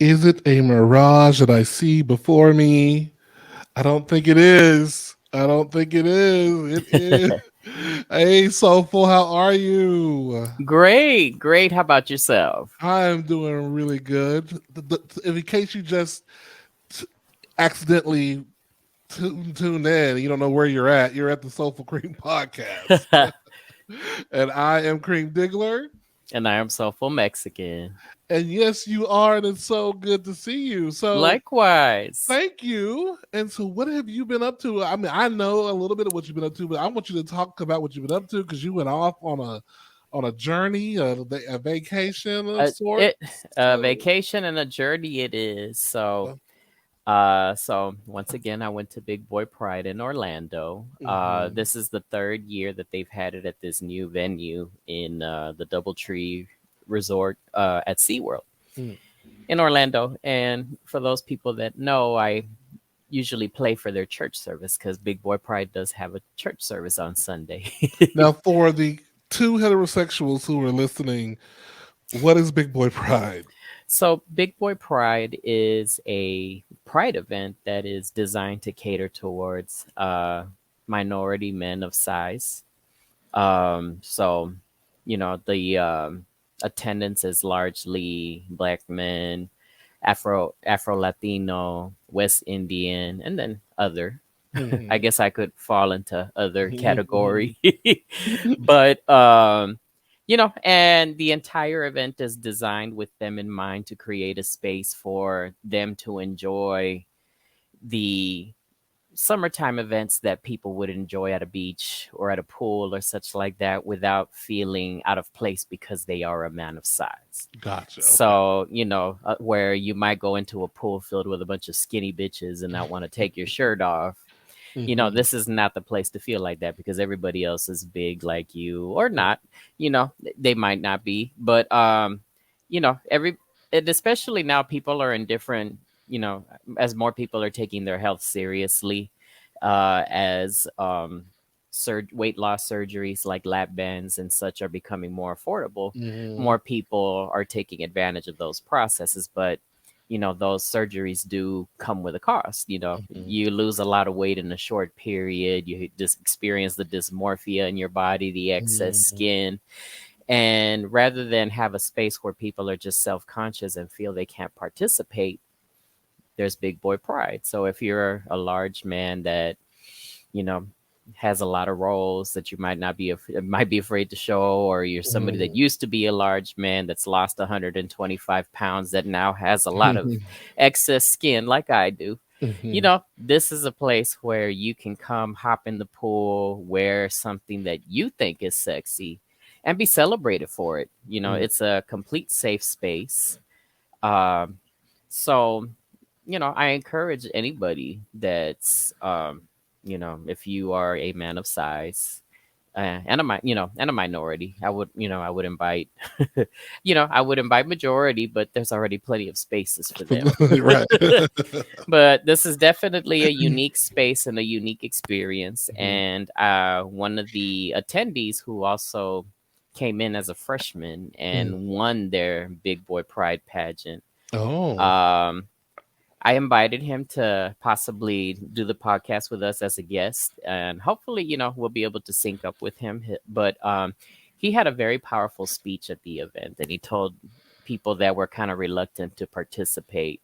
Is it a mirage that I see before me? I don't think it is. I don't think it is. It is. Hey, Soulful, how are you? Great, great. How about yourself? I am doing really good. In case you just t- accidentally tuned in, you don't know where you're at the Soulful Cream podcast. And I am CreamDiggler. And I am Soulful Mexican. And yes, you are, and it's so good to see you. So Likewise. thank you. And so, what have you been up to? I mean, I know a little bit of what you've been up to, but I want you to talk about what you've been up to because you went off on a journey, a vacation of It sorts. a vacation and a journey it is. So once again, I went to Big Boy Pride in Orlando. Mhm. This is the third year that they've had it at this new venue in the DoubleTree Resort at SeaWorld Mm. in Orlando. And for those people that know, I usually play for their church service because Big Boy Pride does have a church service on Sunday. Now, for the two heterosexuals who are listening, what is Big Boy Pride? So, Big Boy Pride is a pride event that is designed to cater towards minority men of size. So, the attendance is largely Black men, Afro Latino, West Indian, and then other. I Mhm. guess I could fall into other category. But and the entire event is designed with them in mind to create a space for them to enjoy the summertime events that people would enjoy at a beach or at a pool or such like that without feeling out of place because they are a man of size. Gotcha. Okay. So, where you might go into a pool filled with a bunch of skinny bitches and not want to take your shirt off, Mhm. this is not the place to feel like that because everybody else is big like you or not. They might not be, but every and especially now people are in different, as more people are taking their health seriously, as weight loss surgeries like lap bands and such are becoming more affordable. Mhm. More people are taking advantage of those processes, but those surgeries do come with a cost. Mhm. You lose a lot of weight in a short period. You just experience the dysmorphia in your body, the excess Mhm. skin. And rather than have a space where people are just self-conscious and feel they can't participate, there's big boy pride. So if you're a large man that you know has a lot of roles that you might be afraid to show, or you're somebody that Mhm. used to be a large man that's lost 125 pounds that now has a lot of excess skin like I do. Mhm. This is a place where you can come hop in the pool, wear something that you think is sexy, and be celebrated for it. Mhm. It's a complete safe space. Um, so, I encourage anybody that's, if you are a man of size and a minority, I would invite, I would invite majority, but there's already plenty of spaces for them. Right. But this is definitely a unique space and a unique experience. Mhm. And one of the attendees who also came in as a freshman Mhm. and won their Big Boy Pride pageant. Oh. Um, I invited him to possibly do the podcast with us as a guest, and hopefully, we'll be able to sync up with him. But he had a very powerful speech at the event, and he told people that were kind of reluctant to participate,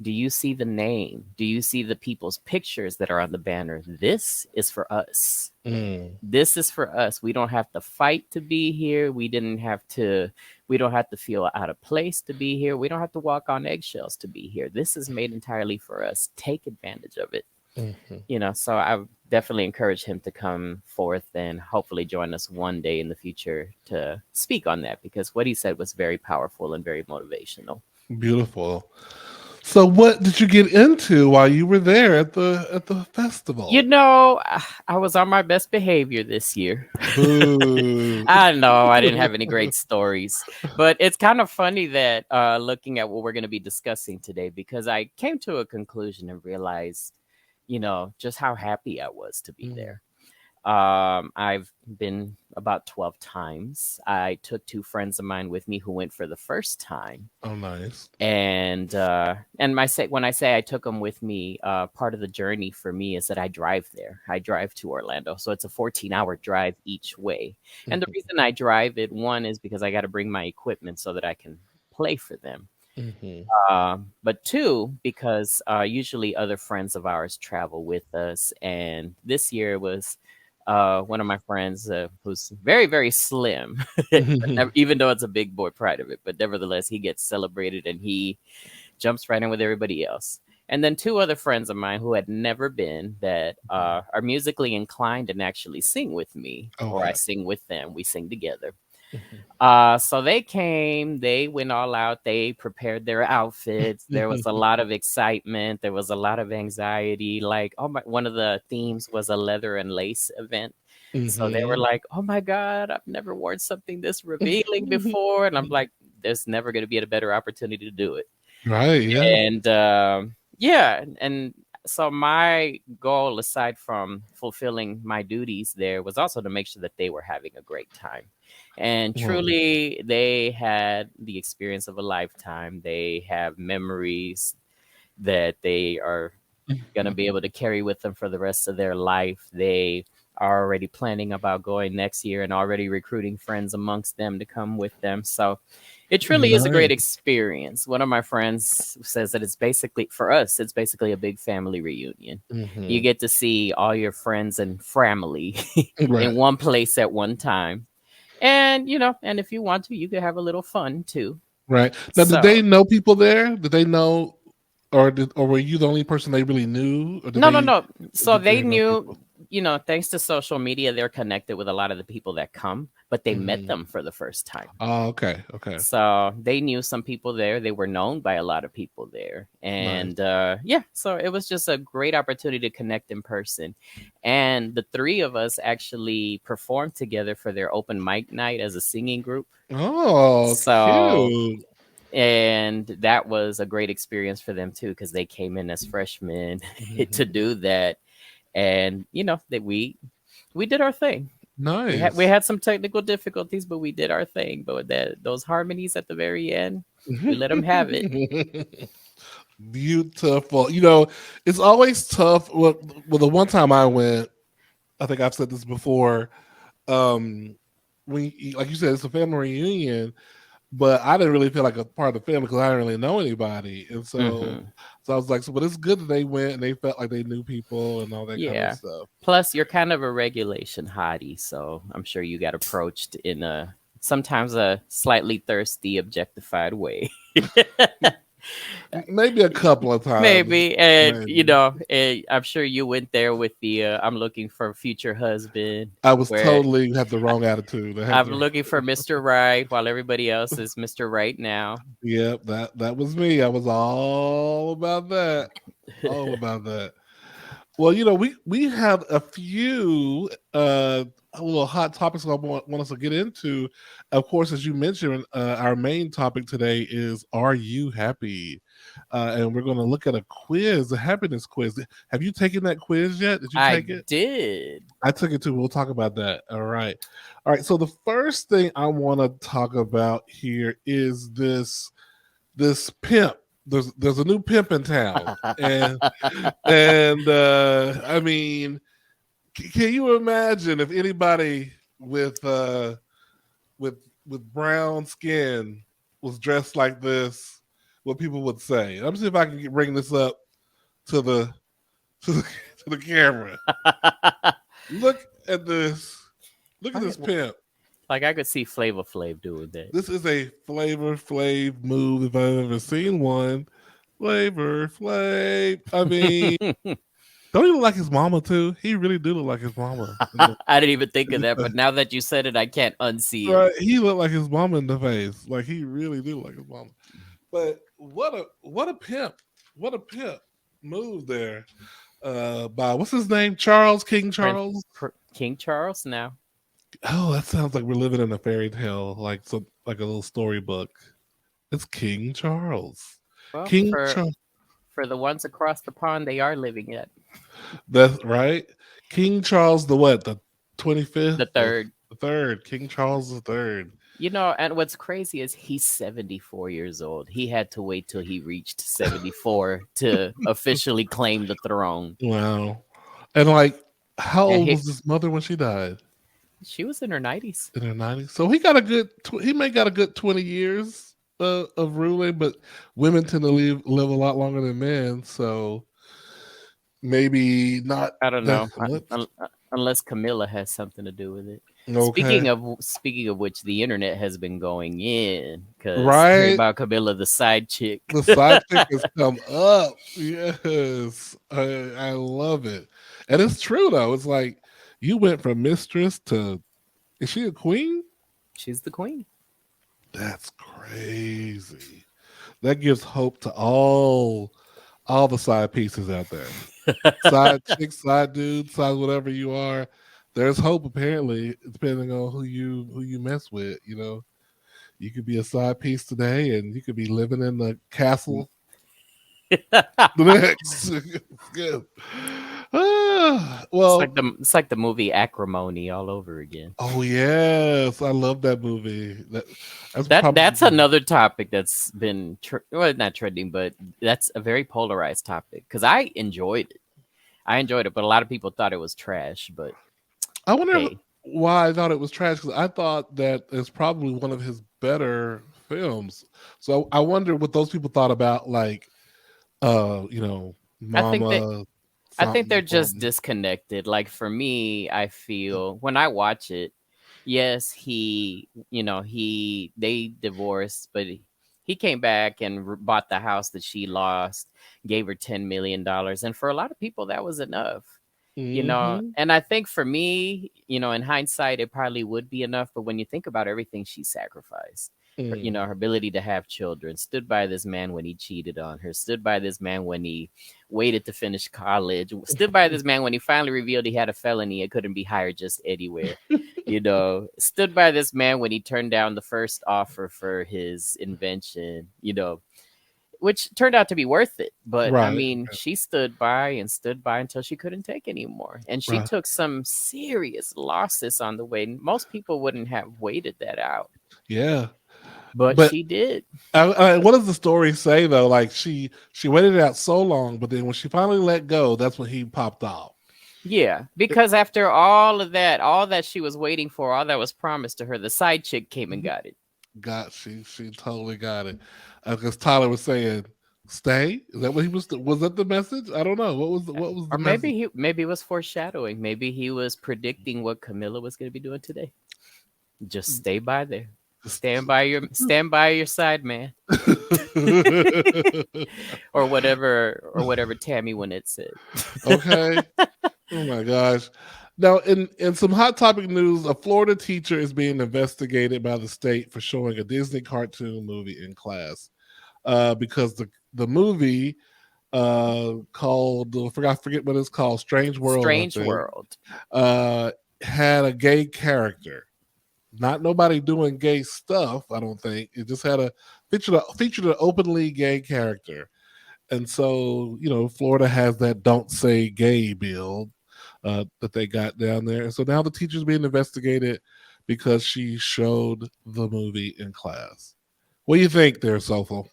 do you see the name? Do you see the people's pictures that are on the banner? This is for us. Mm. This is for us. We don't have to fight to be here. We don't have to feel out of place to be here. We don't have to walk on eggshells to be here. This is made entirely for us. Take advantage of it. Mhm. So I definitely encourage him to come forth and hopefully join us one day in the future to speak on that because what he said was very powerful and very motivational. Beautiful. So, what did you get into while you were there at the festival? I was on my best behavior this year. Boo. I know I didn't have any great stories, but it's kind of funny that looking at what we're going to be discussing today, because I came to a conclusion and realized, just how happy I was to be Mm. there. I've been about 12 times. I took two friends of mine with me who went for the first time. Oh, nice. And when I say I took them with me, part of the journey for me is that I drive there. I drive to Orlando, so it's a 14-hour drive each way. And the Mhm, reason I drive it, one is because I got to bring my equipment so that I can play for them. mhm, But two, because usually other friends of ours travel with us, and this year was one of my friends who's very, very slim, mhm. even though it's a big boy pride of it, but nevertheless, he gets celebrated and he jumps right in with everybody else. And then two other friends of mine who had never been that are musically inclined and actually sing with me, or I Okay. sing with them. We sing together. Mhm. So they came, they went all out, they prepared their outfits. There was a lot of excitement, there was a lot of anxiety. Like, oh my, one of the themes was a leather and lace event. So they were Mhm. like, oh my God, I've never worn something this revealing before. And I'm like, there's never going to be a better opportunity to do it. Right, yeah. And yeah, and so my goal, aside from fulfilling my duties there, was also to make sure that they were having a great time. And Well, truly, they had the experience of a lifetime. They have memories that they are going to be able to carry with them for the rest of their life. They are already planning about going next year and already recruiting friends amongst them to come with them. So it truly is a great nice. experience. One of my friends says that it's basically, for us, it's basically a big family reunion. You Mhm. get to see all your friends and family in Right, one place at one time. And, and if you want to, you could have a little fun too. right. Now, did they So, know people there? Did they know, or were you the only person they really knew, or did no, no, they no. So get they to know knew, people? thanks to social media, they're connected with a lot of the people that come, but they met Mhm. them for the first time. Oh, okay, okay, So they knew some people there. They were known by a lot of people there. nice. And yeah, so it was just a great opportunity to connect in person. And the three of us actually performed together for their open mic night as a singing group. Oh, So, cute. and that was a great experience for them too, because they came in as freshmen to Mhm. do that. And that we did our thing. We Nice. had some technical difficulties, but we did our thing. But those harmonies at the very end, we let them have it. Beautiful. It's always tough. Well, the one time I went, I think I've said this before. Um, like you said, it's a family reunion, but I didn't really feel like a part of the family because I didn't really know anybody, and so Hmm. so I was like, so, but it's good that they went and they felt like they knew people and all that kind of Yeah. stuff. Plus, you're kind of a regulation hottie, so I'm sure you got approached in a sometimes a slightly thirsty, objectified way. Maybe a couple of times, Maybe, and maybe. I'm sure you went there with the "I'm looking for a future husband," I was where totally had the wrong attitude. I had I'm the looking for Mr. Right, while everybody else is Mr. Right now. Yep, that was me. I was all about that. All about that. Well, we have a few little hot topics I want us to get into. Of course, as you mentioned, our main topic today is "Are you happy?" And we're going to look at a quiz, a happiness quiz. Have you taken that quiz yet? Did you I take it? did. I took it too. We'll talk about that. All right. So the first thing I want to talk about here is this pimp. There's a new pimp in town, and I mean, can you imagine if anybody with uh with with brown skin was dressed like this, what people would say? Let me see if I can bring this up to the to the, to the camera. Look at this. Look at Right. this pimp. Like I could see Flavor Flav doing that. This is a Flavor Flav move if I've ever seen one. Flavor Flav. I mean, don't he look like his mama too? He really do look like his mama. I didn't even think of that, but now that you said it, I can't unsee it. Right, he looked like his mama in the face. Like he really do look like his mama. But what a pimp. What a pimp move there. By what's his name? Charles, King Prince Charles. King Charles now. Oh, that sounds like we're living in a fairy tale, like a little storybook. It's King Charles. Well, King for Charles. for the ones across the pond, they are living it. That's right. King Charles the what? The The 25th, third. the third, King Charles the Third. And what's crazy is he's 74 years old. He had to wait till he reached 74 to officially claim the throne. Wow. And like, how And old was his mother when she died? she was in her 90s. In her 90s. So he got a good, he may got a good 20 years of ruling, but women tend to live a lot longer than men. So maybe not I don't that know, much. unless Camilla has something to do with it. Okay. Speaking of which, the internet has been going in because hear Right. about Camilla, the side chick. The side chick has come up. Yes. I love it. And it's true though. It's like you went from mistress to, is she a queen? She's the queen. That's crazy. That gives hope to all the side pieces out there. Side chicks, side dudes, side whatever you are. There's hope apparently, depending on who you mess with. You could be a side piece today, and you could be living in the castle the next. Good. Well, It's like the movie Acrimony all over again. oh yes, I love that movie. That's That's probably another topic that's been well, not trending, but that's a very polarized topic because I enjoyed it. I enjoyed it, but a lot of people thought it was trash. But I wonder hey, why I thought it was trash because I thought that it's probably one of his better films. So I wonder what those people thought about, like, I think that Mama, I think something they're just important. disconnected. Like for me, I feel when I watch it, yes, they divorced, but he came back and bought the house that she lost, gave her $10 million, and for a lot of people, that was enough. Hmm. And I think for me, in hindsight, it probably would be enough. But when you think about everything she sacrificed, her Mm. ability to have children, stood by this man when he cheated on her, stood by this man when he waited to finish college, stood by this man when he finally revealed he had a felony and couldn't be hired just anywhere. Stood by this man when he turned down the first offer for his invention, which turned out to be worth it. But I Right, mean, she stood by and stood by until she couldn't take anymore. And she right. took some serious losses on the way. Most people wouldn't have waited that out, Yeah, but but she did. what does the story say though? Like she waited it out so long, but then when she finally let go, that's when he popped off. Yeah, It- because after all of that, all that she was waiting for, all that was promised to her, the side chick came and got it. got she totally got it. Because Tyler was saying, "Stay." Is that what he was? Was that the message? I don't know. What was Or the message? maybe it was foreshadowing. Maybe he was predicting what Camilla was going to be doing today. Just stay by there. Stand by your side, man. Or whatever Tammy Wynette said. Okay. Oh my gosh. Now, in some hot topic news, a Florida teacher is being investigated by the state for showing a Disney cartoon movie in class. Because the movie called, I forget what it's called, Strange World, I Strange think, World. uh, had a gay character. Not nobody doing gay stuff, I don't think. It just had featured an openly gay character. And so, Florida has that "Don't Say Gay" bill that they got down there. And so now the teacher's being investigated because she showed the movie in class. What do you think there, Soulful?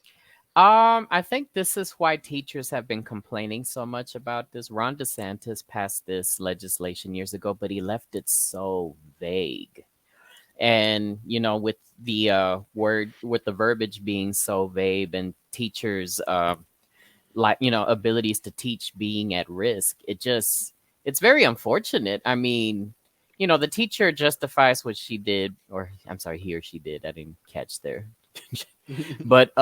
I think this is why teachers have been complaining so much about this. Ron DeSantis passed this legislation years ago, but he left it so vague. And with the word with the verbiage being so vague and teachers abilities to teach being at risk, it's very unfortunate. I mean, the teacher justifies what she did, or I'm sorry, he or she did. I didn't catch there. But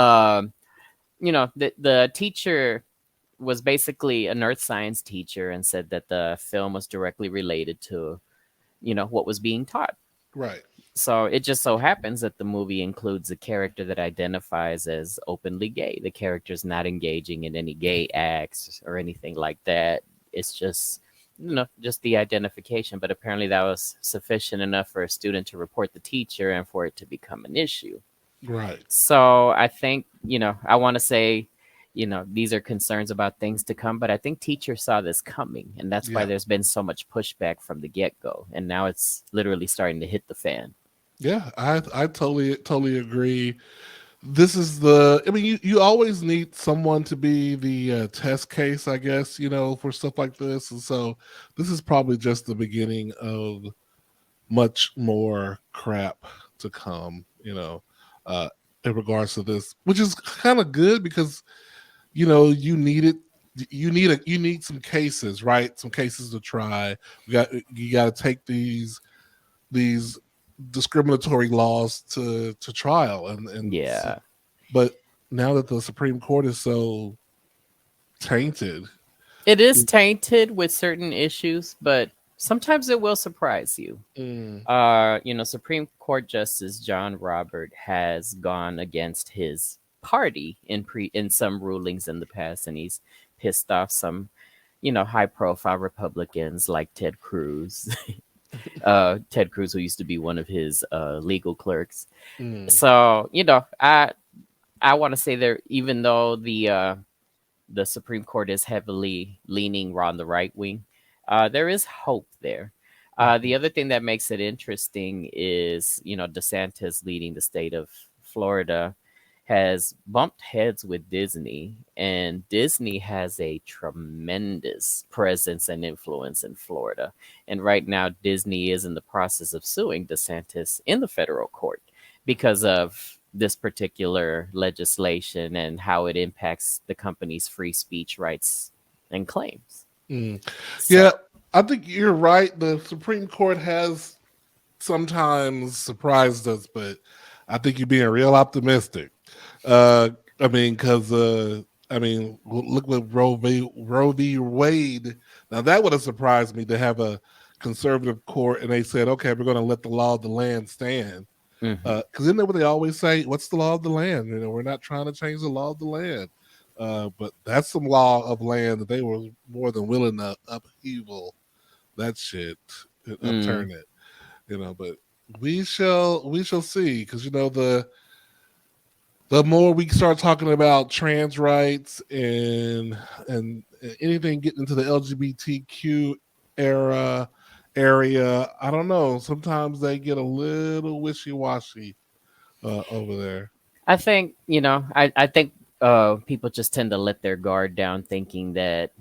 the teacher was basically an earth science teacher and said that the film was directly related to what was being taught. Right. So it just so happens that the movie includes a character that identifies as openly gay. The character's not engaging in any gay acts or anything like that. It's just the identification. But apparently that was sufficient enough for a student to report the teacher and for it to become an issue. Right. So I think, I want to say, these are concerns about things to come, but I think teachers saw this coming, and that's why Yeah. there's been so much pushback from the get-go, and now it's literally starting to hit the fan. Yeah, I totally agree. This is the I mean you always need someone to be the test case, I guess, for stuff like this. And so this is probably just the beginning of much more crap to come, uh in regards to this, which is kind of good because you need it. You need some cases, right? Some cases to try. You got to take these discriminatory laws to trial, Yeah. but now that the Supreme Court is so tainted. It is tainted with certain issues, but sometimes it will surprise you. Mm, Supreme Court Justice John Robert has gone against his party in some rulings in the past, and he's pissed off some, high profile Republicans like Ted Cruz. Ted Cruz, who used to be one of his legal clerks. mm, So, I want to say there, even though the Supreme Court is heavily leaning on the right wing, there is hope there. The mhm, other thing that makes it interesting is, DeSantis leading the state of Florida has bumped heads with Disney, and Disney has a tremendous presence and influence in Florida. And right now, Disney is in the process of suing DeSantis in the federal court because of this particular legislation and how it impacts the company's free speech rights and claims. mm. Yeah, So, I think you're right. The Supreme Court has sometimes surprised us, but I think you're being real optimistic. Uh, I mean, because look what Roe v. Wade. Now that would have surprised me to have a conservative court, and they said, okay, we're going to let the law of the land stand. mhm. Because isn't that what they always say? What's the law of the land? We're not trying to change the law of the land. But that's some law of land that they were more than willing to upheaval that shit, and Mm. upturn it. But we shall see, because the more we start talking about trans rights and anything getting into the LGBTQ era area, I don't know. Sometimes they get a little wishy washy over there. I think, I think people just tend to let their guard down thinking that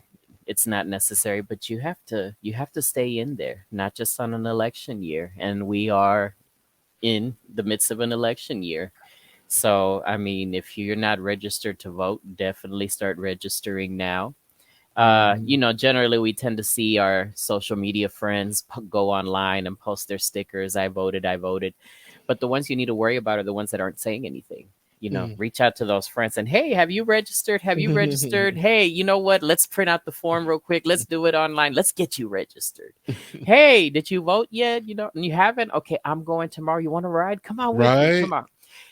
it's not necessary, but you have to stay in there, not just on an election year. And we are in the midst of an election year. So, I mean, if you're not registered to vote, definitely start registering now. Mhm. Generally we tend to see our social media friends go online and post their stickers. I voted, I voted. But the ones you need to worry about are the ones that aren't saying anything. Mm. Reach out to those friends and, hey, have you registered? Have you registered? Hey, you know what? Let's print out the form real quick. Let's do it online. Let's get you registered. Hey, did you vote yet? And you haven't? Okay, I'm going tomorrow. You want to ride? Come on with me. Right? Come on.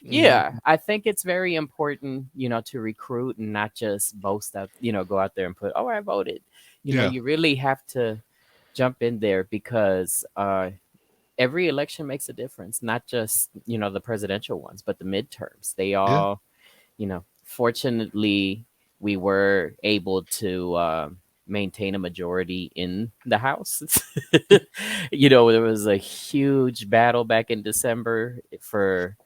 Mhm. Yeah, I think it's very important, to recruit and not just boast out, go out there and put, oh, I voted. Yeah. You really have to jump in there because every election makes a difference, not just, the presidential ones, but the midterms. They Yeah. all, fortunately, we were able to maintain a majority in the House. There was a huge battle back in December for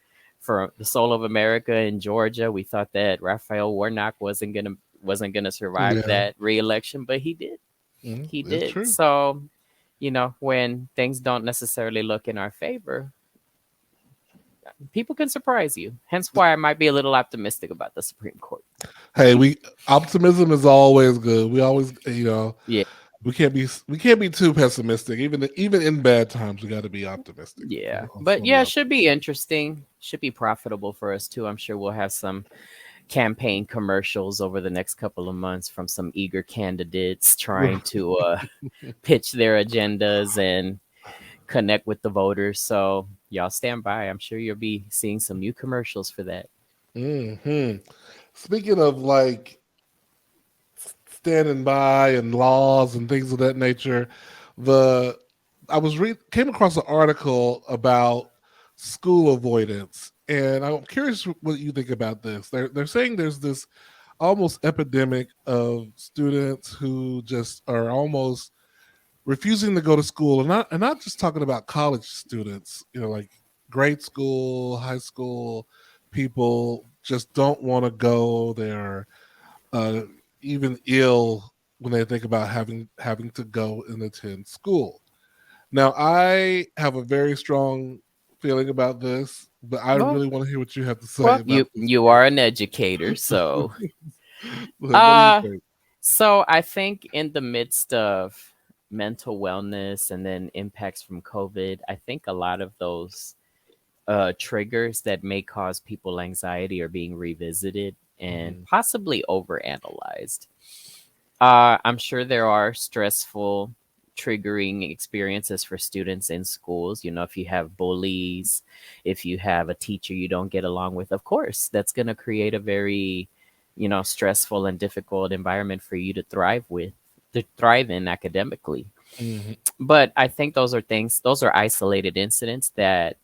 the soul of America in Georgia. We thought that Raphael Warnock wasn't gonna survive Yeah. that reelection, but he did. He It's did. true. So, when things don't necessarily look in our favor, people can surprise you. Hence why I might be a little optimistic about the Supreme Court. Hey, we optimism is always good. We always, Yeah. we can't be too pessimistic. Even in bad times, we got to be optimistic Yeah. on But some yeah, it level. should be interesting. Should be profitable for us too. I'm sure we'll have some campaign commercials over the next couple of months from some eager candidates trying to pitch their agendas and connect with the voters. So y'all stand by. I'm sure you'll be seeing some new commercials for that. Hmm. Speaking of like standing by and laws and things of that nature, the I was came across an article about school avoidance, and I'm curious what you think about this. They're saying there's this almost epidemic of students who just are almost refusing to go to school, and not just talking about college students, like grade school, high school people just don't want to go. They're uh, even ill when they think about having to go and attend school. Now, I have a very strong feeling about this, but I Well, really want to hear what you have to say well, about this. you are an educator, so What do you uh think? so I think in the midst of mental wellness and then impacts from COVID, I think a lot of those triggers that may cause people anxiety are being revisited and Hmm. possibly overanalyzed. I'm sure there are stressful, triggering experiences for students in schools. You know, if you have bullies, if you have a teacher you don't get along with, of course, that's going to create a very, stressful and difficult environment for you to thrive in academically. Hmm. But I think those are isolated incidents that,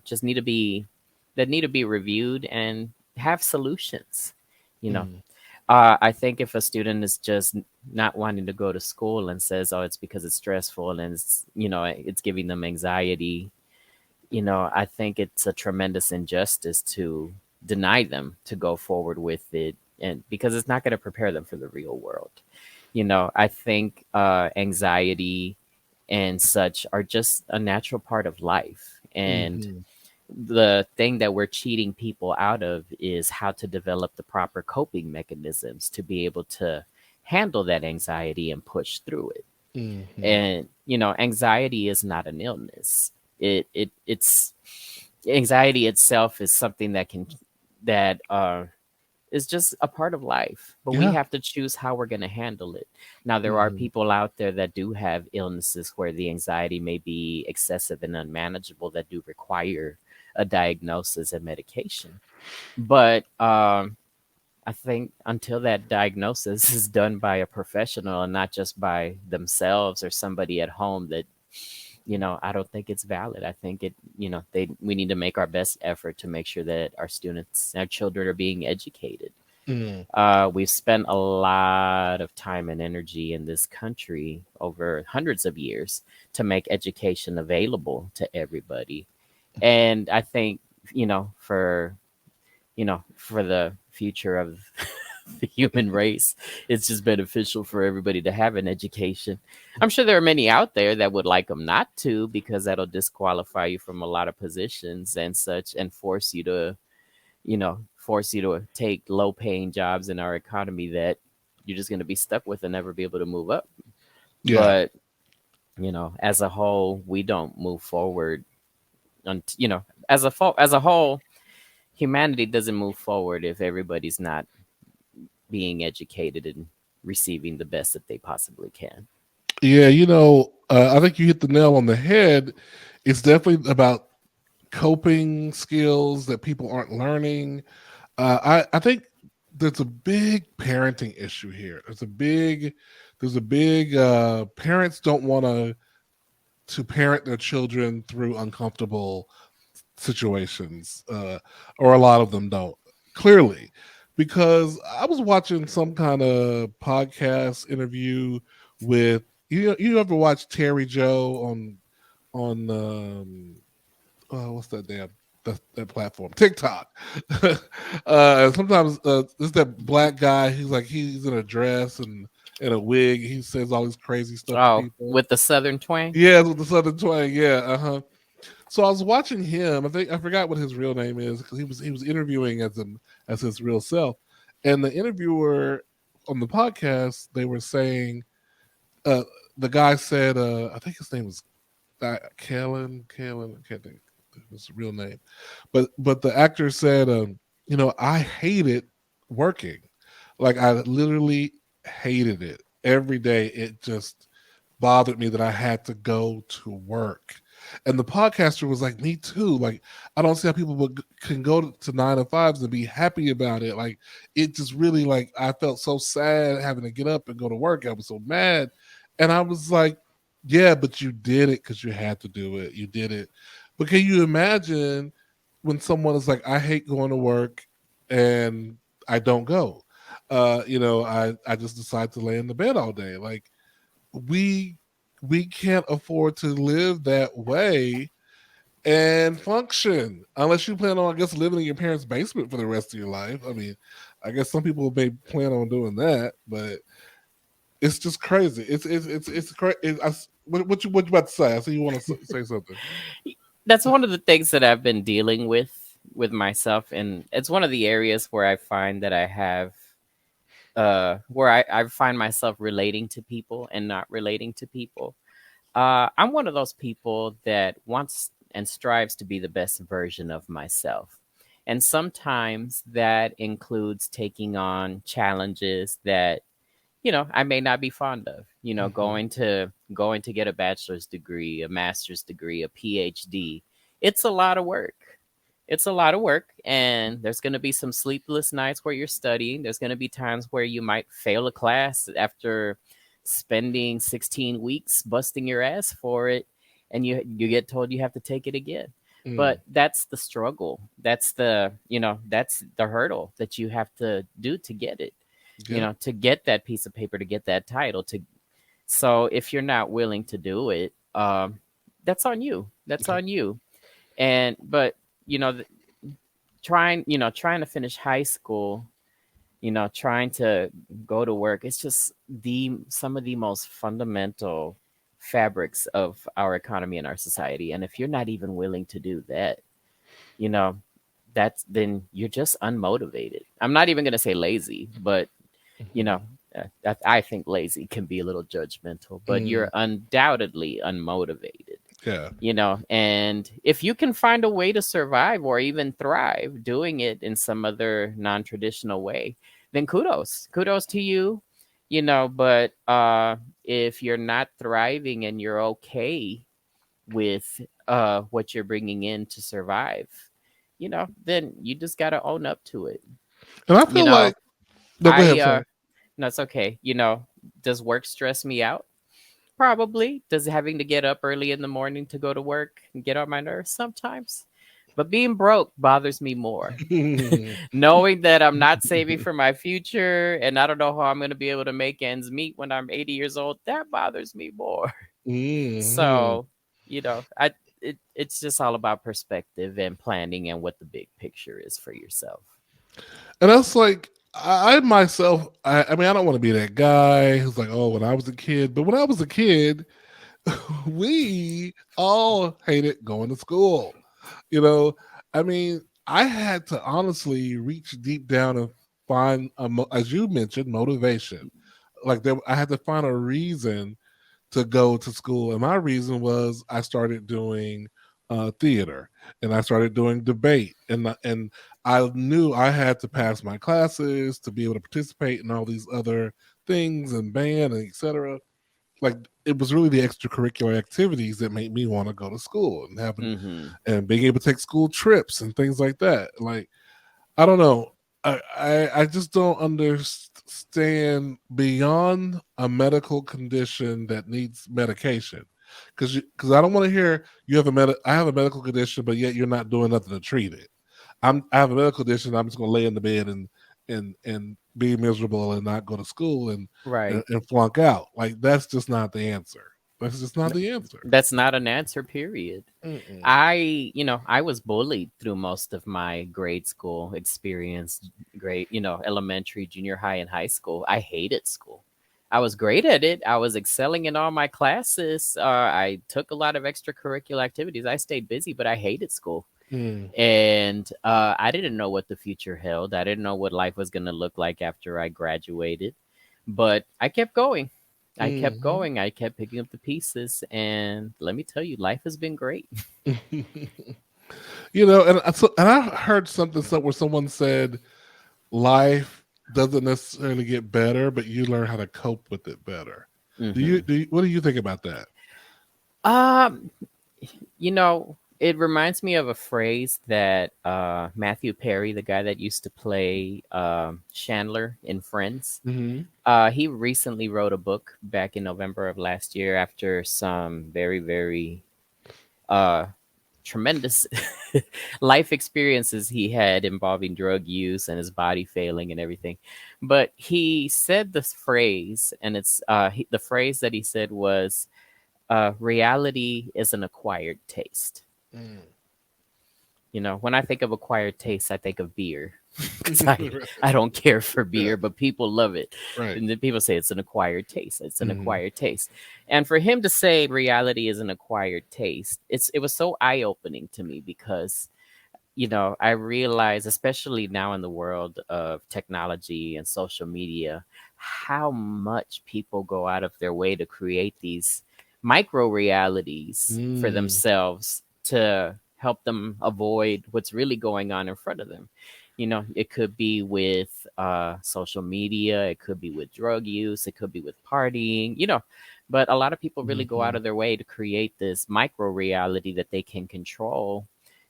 just need to be reviewed and have solutions. You know, Hmm. I think if a student is just not wanting to go to school and says, "Oh, it's because it's stressful and it's giving them anxiety," I think it's a tremendous injustice to deny them to go forward with it, and because it's not going to prepare them for the real world. I think anxiety and such are just a natural part of life, and Hmm. the thing that we're cheating people out of is how to develop the proper coping mechanisms to be able to handle that anxiety and push through it. Hmm. And anxiety is not an illness. It's anxiety itself is something that is just a part of life, but we Yeah. have to choose how we're going to handle it. Now, there are Hmm. people out there that do have illnesses where the anxiety may be excessive and unmanageable that do require a diagnosis and medication. But I think until that diagnosis is done by a professional and not just by themselves or somebody at home, that I don't think it's valid. I think we need to make our best effort to make sure that our students, our children, are being educated. Hmm. We've spent a lot of time and energy in this country over hundreds of years to make education available to everybody. And I think, you know, for for the future of the human race, it's just beneficial for everybody to have an education. I'm sure there are many out there that would like them not to, because that'll disqualify you from a lot of positions and such, and force you to take low paying jobs in our economy that you're just going to be stuck with and never be able to move up. Yeah. But, as a whole, we don't move forward. As a whole, humanity doesn't move forward if everybody's not being educated and receiving the best that they possibly can. Yeah. I think you hit the nail on the head. It's definitely about coping skills that people aren't learning. I think there's a big parenting issue here. There's a big parents don't want to parent their children through uncomfortable situations, or a lot of them don't, clearly, because I was watching some kind of podcast interview with you ever watch Terry Joe on what's that damn that platform, TikTok. Sometimes there's that black guy. He's in a dress and in a wig. He says all this crazy stuff to Oh, people. with the Southern twang? Yeah, with the southern twang. Yeah, so I was watching him. I forgot what his real name is, because he was interviewing as his real self, and the interviewer on the podcast, they were saying, uh, the guy said, I think his name was Kalen. I can't think of his real name, but the actor said, I hated working, like I literally hated it every day. It just bothered me that I had to go to work. And the podcaster was like, "Me too. Like, I don't see how people can go to 9 to 5s and be happy about it. Like, it just really, like, I felt so sad having to get up and go to work. I was so mad." And I was like, "Yeah, but you did it because you had to do it. You did it." But can you imagine when someone is like, "I hate going to work," and I don't go? I just decide to lay in the bed all day. Like we we can't afford to live that way and function unless you plan on, I guess, living in your parents' basement for the rest of your life. I mean, I guess some people may plan on doing that, but it's just crazy. It's crazy. What you about to say? I see you want to say something. That's one of the things that I've been dealing with myself, and it's one of the areas where I find that I have where I find myself relating to people and not relating to people. I'm one of those people that wants and strives to be the best version of myself. And sometimes that includes taking on challenges that, I may not be fond of. Hmm. Going to get a bachelor's degree, a master's degree, a PhD. It's a lot of work. It's a lot of work, and there's going to be some sleepless nights where you're studying. There's going to be times where you might fail a class after spending 16 weeks busting your ass for it, and you get told you have to take it again. Mm. But that's the struggle. That's the hurdle that you have to do to get it. Yeah. To get that piece of paper, to get that title. To So if you're not willing to do it, that's on you. That's Okay. on you. And but you know, trying to finish high school, trying to go to work, it's just the some of the most fundamental fabrics of our economy and our society. And if you're not even willing to do that, you know, then you're just unmotivated. I'm not even going to say lazy, but you Hmm. know, I think lazy can be a little judgmental, but Mm. you're undoubtedly unmotivated. Yeah. And if you can find a way to survive or even thrive doing it in some other non-traditional way, then kudos to you. But if you're not thriving and you're okay with what you're bringing in to survive, then you just got to own up to it. And I you feel know like no. Go ahead. I I'm sorry. No, it's okay. Does work stress me out? Probably. Does having to get up early in the morning to go to work and get on my nerves sometimes? But being broke bothers me more. Knowing that I'm not saving for my future and I don't know how I'm going to be able to make ends meet when I'm 80 years old, that bothers me more. Hmm. So, it's just all about perspective and planning and what the big picture is for yourself. And that's like I myself. I mean, I don't want to be that guy who's like, oh, when I was a kid. But when I was a kid, we all hated going to school. You know, I mean, I had to honestly reach deep down and find, as you mentioned, motivation. Like I had to find a reason to go to school, and my reason was I started doing theater, and I started doing debate, and I knew I had to pass my classes to be able to participate in all these other things and band and etc. Like it was really the extracurricular activities that made me want to go to school and having Hmm. and being able to take school trips and things like that. Like I don't know. I just don't understand beyond a medical condition that needs medication, because I don't want to hear you have I have a medical condition, but yet you're not doing nothing to treat it. I have a medical condition. I'm just going to lay in the bed and be miserable and not go to school Right. and flunk out. Like that's just not the answer. That's just not the answer. That's not an answer, period. Mm-mm. I was bullied through most of my grade school experience, elementary, junior high, and high school. I hated school. I was great at it. I was excelling in all my classes. I took a lot of extracurricular activities. I stayed busy, but I hated school. Mm. And I didn't know what the future held. I didn't know what life was going to look like after I graduated. But I kept going. I kept Hmm. going. I kept picking up the pieces. And let me tell you, life has been great. And I heard something where someone said life doesn't necessarily get better, but you learn how to cope with it better. Hmm. What do you think about that? Um, it reminds me of a phrase that Matthew Perry, the guy that used to play Chandler in Friends, Hmm. he recently wrote a book back in November of last year after some very, very uh, tremendous life experiences he had involving drug use and his body failing and everything. But he said this phrase, and the phrase that he said was, reality is an acquired taste. Mm. When I think of acquired taste, I think of beer because I don't care for Yeah, beer, but people love it. right. And then people say it's an acquired taste. It's an Hmm. acquired taste. And for him to say reality is an acquired taste, it was so eye opening to me because I realize, especially now in the world of technology and social media, how much people go out of their way to create these micro realities for Mm. themselves to help them avoid what's really going on in front of them. It could be with social media, it could be with drug use, it could be with partying, but a lot of people really go out Hmm. of their way to create this micro reality that they can control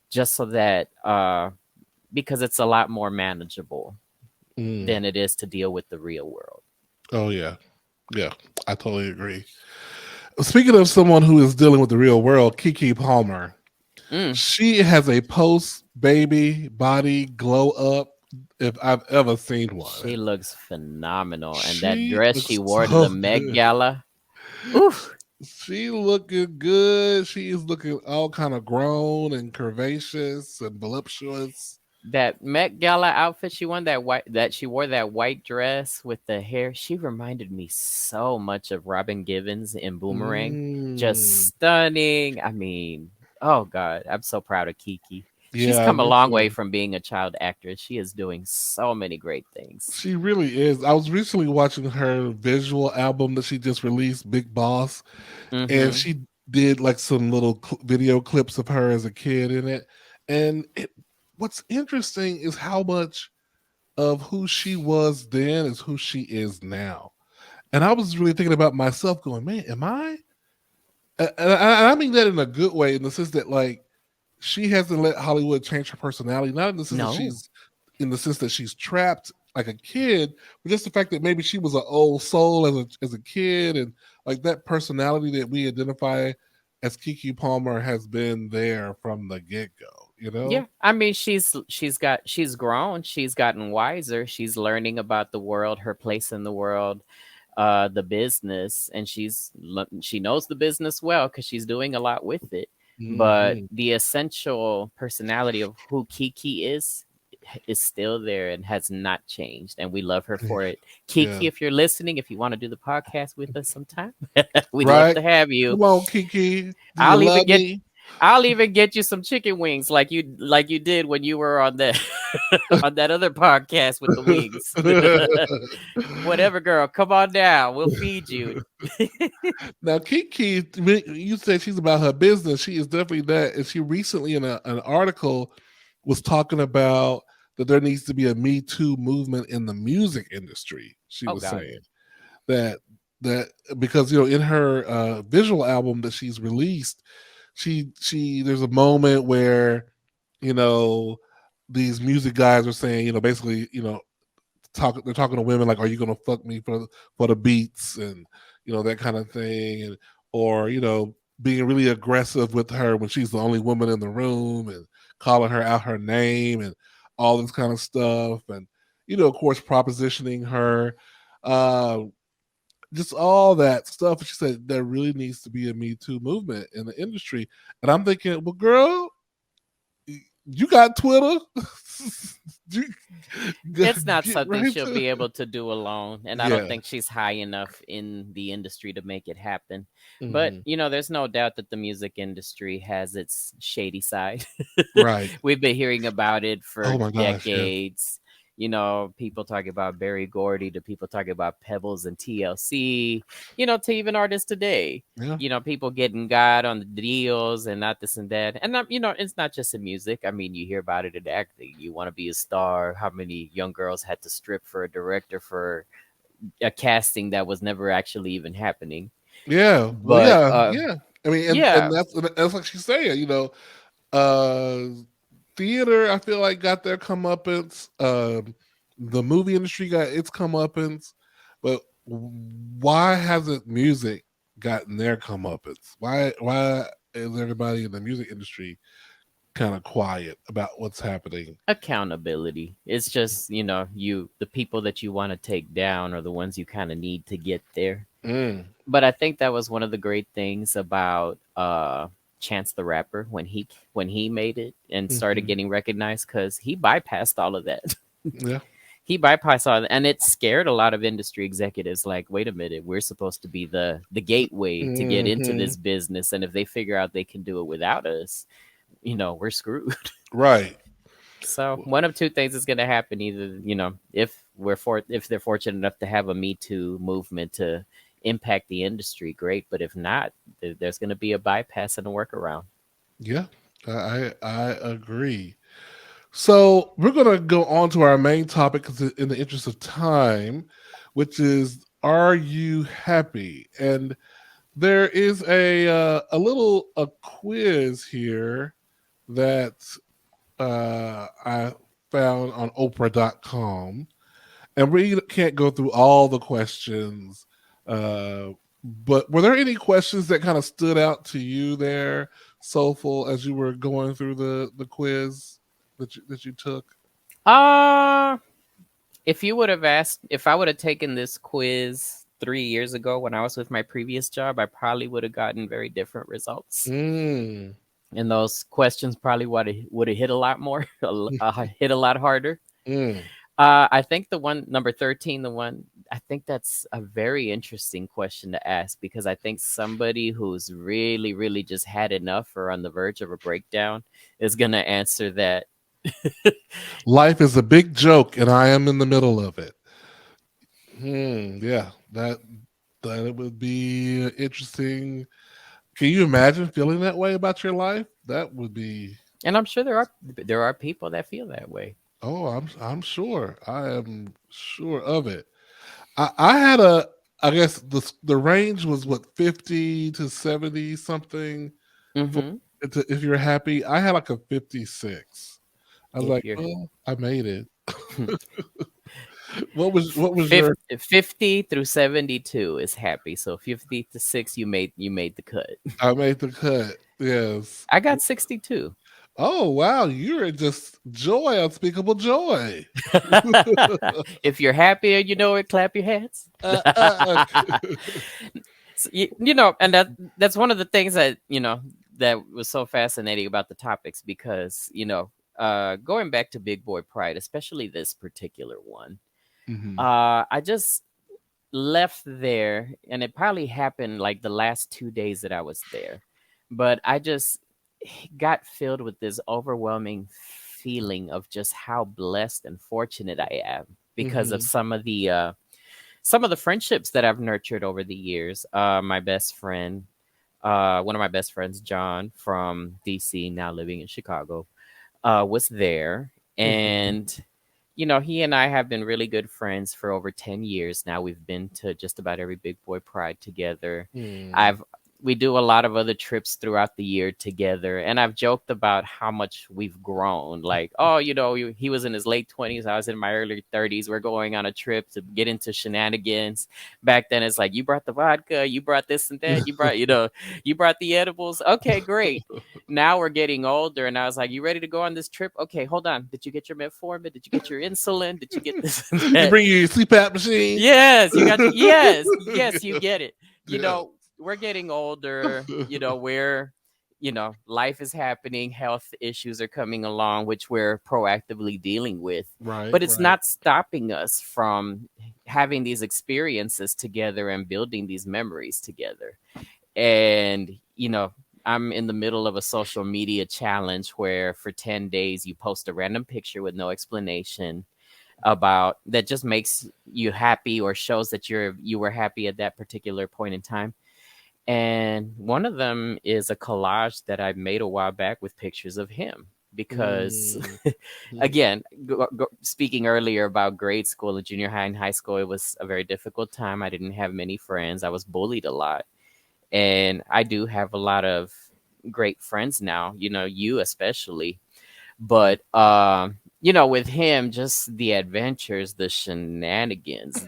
just so that because it's a lot more manageable Mm. than it is to deal with the real world. Oh yeah, yeah. I totally agree. Speaking of someone who is dealing with the real world, Kiki Palmer. Mm, She has a post baby body glow up if I've ever seen she one. looks phenomenal, and that She dress she looks wore to the so Met good. Gala, oof, She looking good. She is looking all kind of grown and curvaceous and voluptuous. that Met Gala outfit she won, that she wore that white dress with the hair. She reminded me so much of Robin Givens in Boomerang. Just Mm. stunning. I mean, oh God, I'm so proud of Kiki. She's Yeah, come a me long way too. from being a child actress. She is doing so many great things. She really is. I was recently watching her visual album that she just released, Big Boss, and Mm-hmm. she did like some little video clips of her as a kid in it. And what's interesting is how much of who she was then is who she is now. And I was really thinking about myself, going, "Man, am I?" And I mean that in a good way, in the sense that like she hasn't let Hollywood change her personality. Not in the sense that No. she's trapped like a kid, but just the fact that maybe she was an old soul as a kid, and like that personality that we identify as Kiki Palmer has been there from the get go. You Yeah, know? I mean she's grown, she's gotten wiser, she's learning about the world, her place in the world, the business, and she knows the business well because she's doing a lot with it. But Hmm. the essential personality of who Kiki is still there and has not changed, and we love her for it. Yeah. Kiki, if you're listening, if you want to do the podcast with us sometime, we'd love Right. to have you. Come on, Kiki. Do you I'll even love get me? I'll even get you some chicken wings like you did when you were on that on that other podcast with the wings. Whatever, girl, come on down. We'll feed you. Now, Kiki, you said she's about her business. She is definitely that. And she recently, in an article, was talking about that there needs to be a Me Too movement in the music industry. She Oh was God. saying that because in her visual album that she's released, she there's a moment where you know these music guys are saying basically they're talking to women like, are you gonna fuck me for the beats, and that kind of thing, and or being really aggressive with her when she's the only woman in the room, and calling her out her name, and all this kind of stuff, and of course propositioning her, uh just all that stuff. She said there really needs to be a Me Too movement in the industry, and I'm thinking, well, girl, you got Twitter. you, It's not get something right she'll to be able to do alone, and I don't yeah. think she's high enough in the industry to make it happen. But, Hmm. there's no doubt that the music industry has its shady side. Right. We've been hearing about it for Oh my gosh, yes. decades. People talking about Barry Gordy, to people talking about Pebbles and TLC, to even artists today. Yeah. People getting God on the deals and not this and that. And not, it's not just in music. I mean, you hear about it in acting. You want to be a star. How many young girls had to strip for a director for a casting that was never actually even happening? Yeah. Well, But yeah, yeah. I mean, and yeah, that's like she's saying, uh theater, I feel like, got their comeuppance. The movie industry got its comeuppance, but why hasn't music gotten their comeuppance? Why is everybody in the music industry kind of quiet about what's happening. Accountability. It's just, the people that you want to take down are the ones you kind of need to get there. Mm, But I think that was one of the great things about Chance the Rapper when he made it and started hmm. getting recognized, because he bypassed all of that. Yeah. He bypassed all that, and it scared a lot of industry executives. Like, wait a minute, we're supposed to be the gateway to get into Hmm. this business, and if they figure out they can do it without us, we're screwed. Right. So one of two things is going to happen: either if they're fortunate enough to have a Me Too movement to impact the industry, great. But if not, there's going to be a bypass and a workaround. Yeah. I agree. So we're gonna go on to our main topic 'cause in the interest of time, which is, are you happy? And there is a little a quiz here that I found on Oprah.com, and we can't go through all the questions. But were there any questions that kind of stood out to you there, Soulful, as you were going through the quiz that you took? Uh if I would have taken this quiz 3 years ago when I was with my previous job, I probably would have gotten very different results. Mm. And those questions probably would have hit a lot more, hit a lot harder. Mm. I think the one number 13, I think that's a very interesting question to ask, because I think somebody who's really, really just had enough or on the verge of a breakdown is going to answer that. Life is a big joke, and I am in the middle of it. Yeah, that it would be interesting. Can you imagine feeling that way about your life? That would be. And I'm sure there are people that feel that way. Oh, I'm sure. I am sure of it. I had a. I guess the range was what, 50 to 70 something for Hmm. if you're happy. I had like a 56. I was If like, you're oh, I made it. What was your? 50 through 72 is happy. So 50 to 6, you made the cut. I made the cut. Yes. I got 62. Oh wow, you're just joy, unspeakable joy. If you're happy and you know it, clap your hands. uh, uh, And that's one of the things that was so fascinating about the topics, because going back to Big Boy Pride, especially this particular one, mhm. I just left there, and it probably happened like the last 2 days that I was there, but I just got filled with this overwhelming feeling of just how blessed and fortunate I am, because of Mhm. some of the friendships that I've nurtured over the years. My best friend, one of my best friends, John from DC, now living in Chicago, was there. Mhm. And, he and I have been really good friends for over 10 years now. We've been to just about every Big Boy Pride together. Mm. I've We do a lot of other trips throughout the year together, and I've joked about how much we've grown. Like, oh, he was in his late 20s, I was in my early 30s. We're going on a trip to get into shenanigans. Back then, it's like, you brought the vodka, you brought this and that, you brought the edibles. Okay, great. Now we're getting older, and I was like, you ready to go on this trip? Okay, hold on. Did you get your metformin? Did you get your insulin? Did you get this and You that? bring your CPAP machine. Yes, you got yes, you get it. Yeah. We're getting older, life is happening, health issues are coming along, which we're proactively dealing with. Right. But it's Right. not stopping us from having these experiences together and building these memories together. And, I'm in the middle of a social media challenge where for 10 days you post a random picture with no explanation about that, just makes you happy or shows that you were happy at that particular point in time. And one of them is a collage that I made a while back with pictures of him, because Mm. Mm. again, speaking earlier about grade school and junior high and high school, it was a very difficult time. I didn't have many friends. I was bullied a lot, and I do have a lot of great friends now, you especially. But with him, just the adventures, the shenanigans,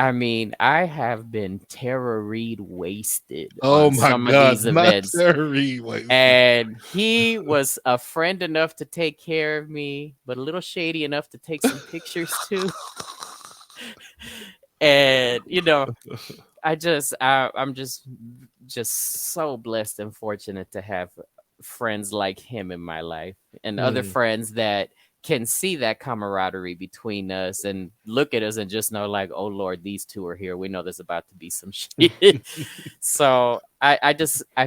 I mean, I have been Tara Reid wasted Oh on my some of God, these not events. Terry wasted. And he was a friend enough to take care of me, but a little shady enough to take some pictures too. And I'm just so blessed and fortunate to have friends like him in my life and other Hmm. friends that can see that camaraderie between us and look at us and just know like, oh Lord, these two are here. We know there's about to be some shit. So I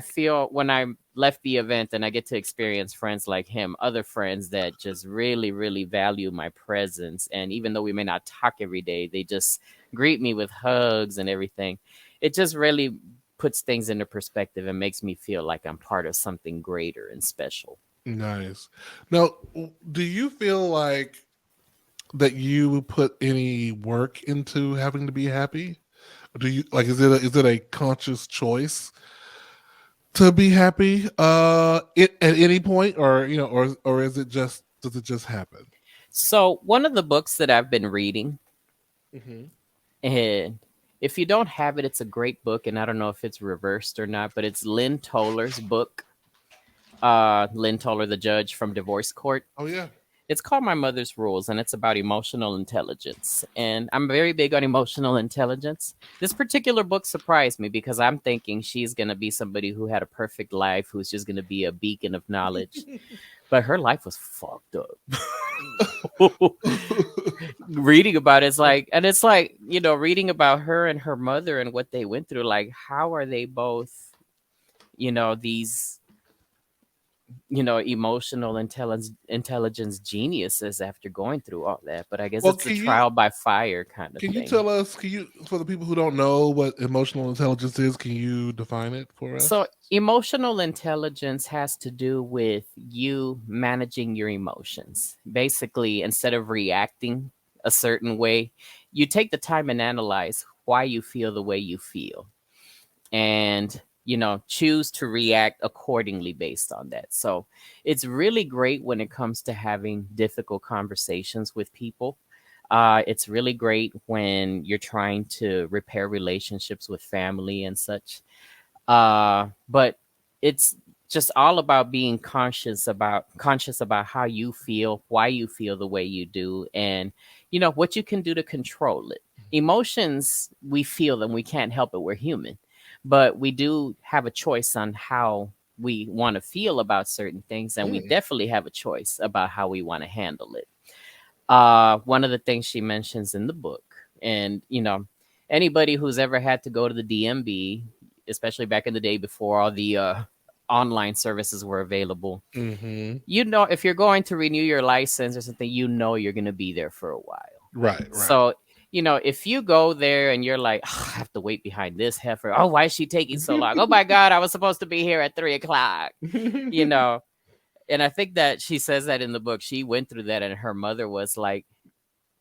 feel when I left the event and I get to experience friends like him, other friends that just really, really value my presence. And even though we may not talk every day, they just greet me with hugs and everything. It just really puts things into perspective and makes me feel like I'm part of something greater and special. Nice. Now, do you feel like that you put any work into having to be happy? Do you like? Is it a conscious choice to be happy? At any point, or or is it just does it just happen? So, one of the books that I've been reading, Hmm. and if you don't have it, it's a great book. And I don't know if it's reversed or not, but it's Lynn Toller's book, Lynn Toller, the judge from Divorce Court. Oh yeah. It's called My Mother's Rules, and it's about emotional intelligence. And I'm very big on emotional intelligence. This particular book surprised me because I'm thinking she's going to be somebody who had a perfect life, who's just going to be a beacon of knowledge. But her life was fucked up. Reading about it's like, and it's like, reading about her and her mother and what they went through. Like, how are they both, these emotional intelligence geniuses after going through all that. But I guess Well, it's the trial by fire kind of can you thing. tell us? Can you, for the people who don't know what emotional intelligence is, can you define it for So us? emotional intelligence has to do with you managing your emotions. Basically, instead of reacting a certain way, you take the time and analyze why you feel the way you feel, and choose to react accordingly based on that. So it's really great when it comes to having difficult conversations with people. It's really great when you're trying to repair relationships with family and such. But it's just all about being conscious about how you feel, why you feel the way you do, and what you can do to control it. Emotions, we feel them, we can't help it, we're human, but we do have a choice on how we want to feel about certain things, and we Mm. definitely have a choice about how we want to handle it. One of the things she mentions in the book, and anybody who's ever had to go to the DMB, especially back in the day before all the online services were available, Mm-hmm. if you're going to renew your license or something, you're going to be there for a while. Right. Right. So if you go there and you're like, "Oh, I have to wait behind this heifer. Oh, why is she taking so long? Oh my God, I was supposed to be here at 3 o'clock. You know, and I think that she says that in the book. She went through that, and her mother was like,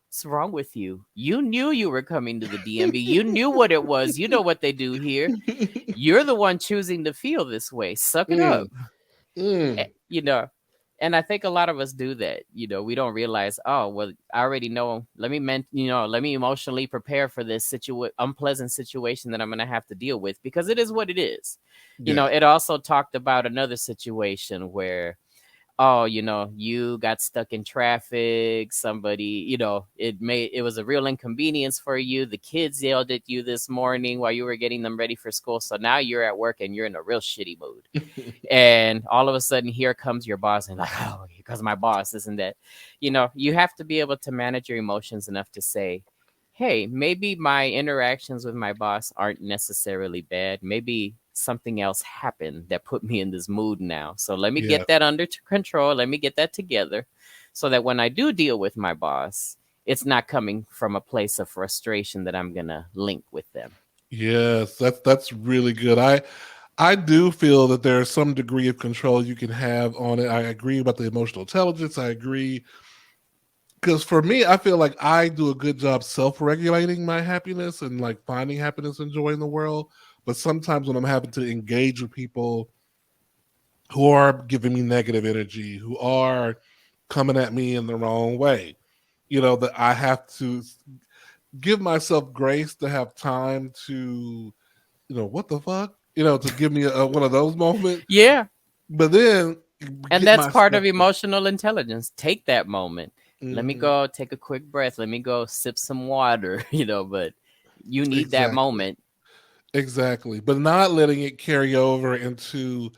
"What's wrong with you? You knew you were coming to the DMV. You knew what it was. You know what they do here. You're the one choosing to feel this way. Suck it Mm, up." Eh, mm. You know, and I think a lot of us do that. We don't realize, oh, well, I already know. Let me emotionally prepare for this unpleasant situation that I'm going to have to deal with, because it is what it is. Yeah. It also talked about another situation where, oh, you got stuck in traffic. Somebody, it was a real inconvenience for you. The kids yelled at you this morning while you were getting them ready for school. So now you're at work and you're in a real shitty mood. And all of a sudden, here comes your boss, and like, oh, because my boss isn't that. You have to be able to manage your emotions enough to say, hey, maybe my interactions with my boss aren't necessarily bad. Maybe something else happened that put me in this mood now. So let me Yeah. get that under control. Let me get that together so that when I do deal with my boss, it's not coming from a place of frustration that I'm going to link with them. Yes. That's really good. I do feel that there's some degree of control you can have on it. I agree about the emotional intelligence. I agree because for me, I feel like I do a good job self-regulating my happiness and like finding happiness and joy in the world. But sometimes when I'm having to engage with people who are giving me negative energy, who are coming at me in the wrong way, that I have to give myself grace to have time to, what the fuck, to give me one of those moments. Yeah. But then And get that's part myself of emotional intelligence. Take that moment. Let me hmm go take a quick breath. Let me go sip some water, but you need that exactly, moment. exactly. But not letting it carry over into,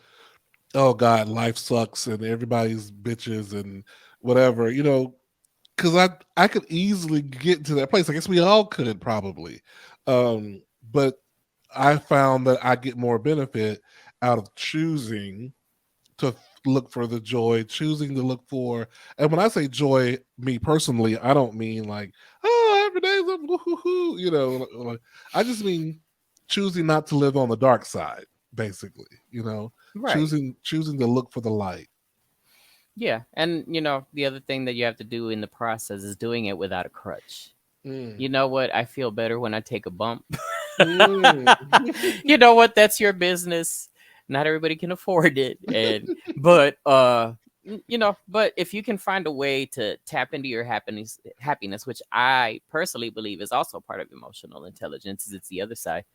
oh God, life sucks and everybody's bitches and whatever, because I could easily get to that place. I guess we all could probably, but I found that I get more benefit out of choosing to look for the joy, choosing to look for. And when I say joy, me personally, I don't mean like, oh, every day's a woo-hoo-hoo, like, I just mean choosing not to live on the dark side, basically, Right. choosing to look for the light. Yeah. And the other thing that you have to do in the process is doing it without a crutch. Mm. You know what? I feel better when I take a bump. Mm. You know what? That's your business. Not everybody can afford it. But if you can find a way to tap into your happiness, which I personally believe is also part of emotional intelligence, is it's the other side.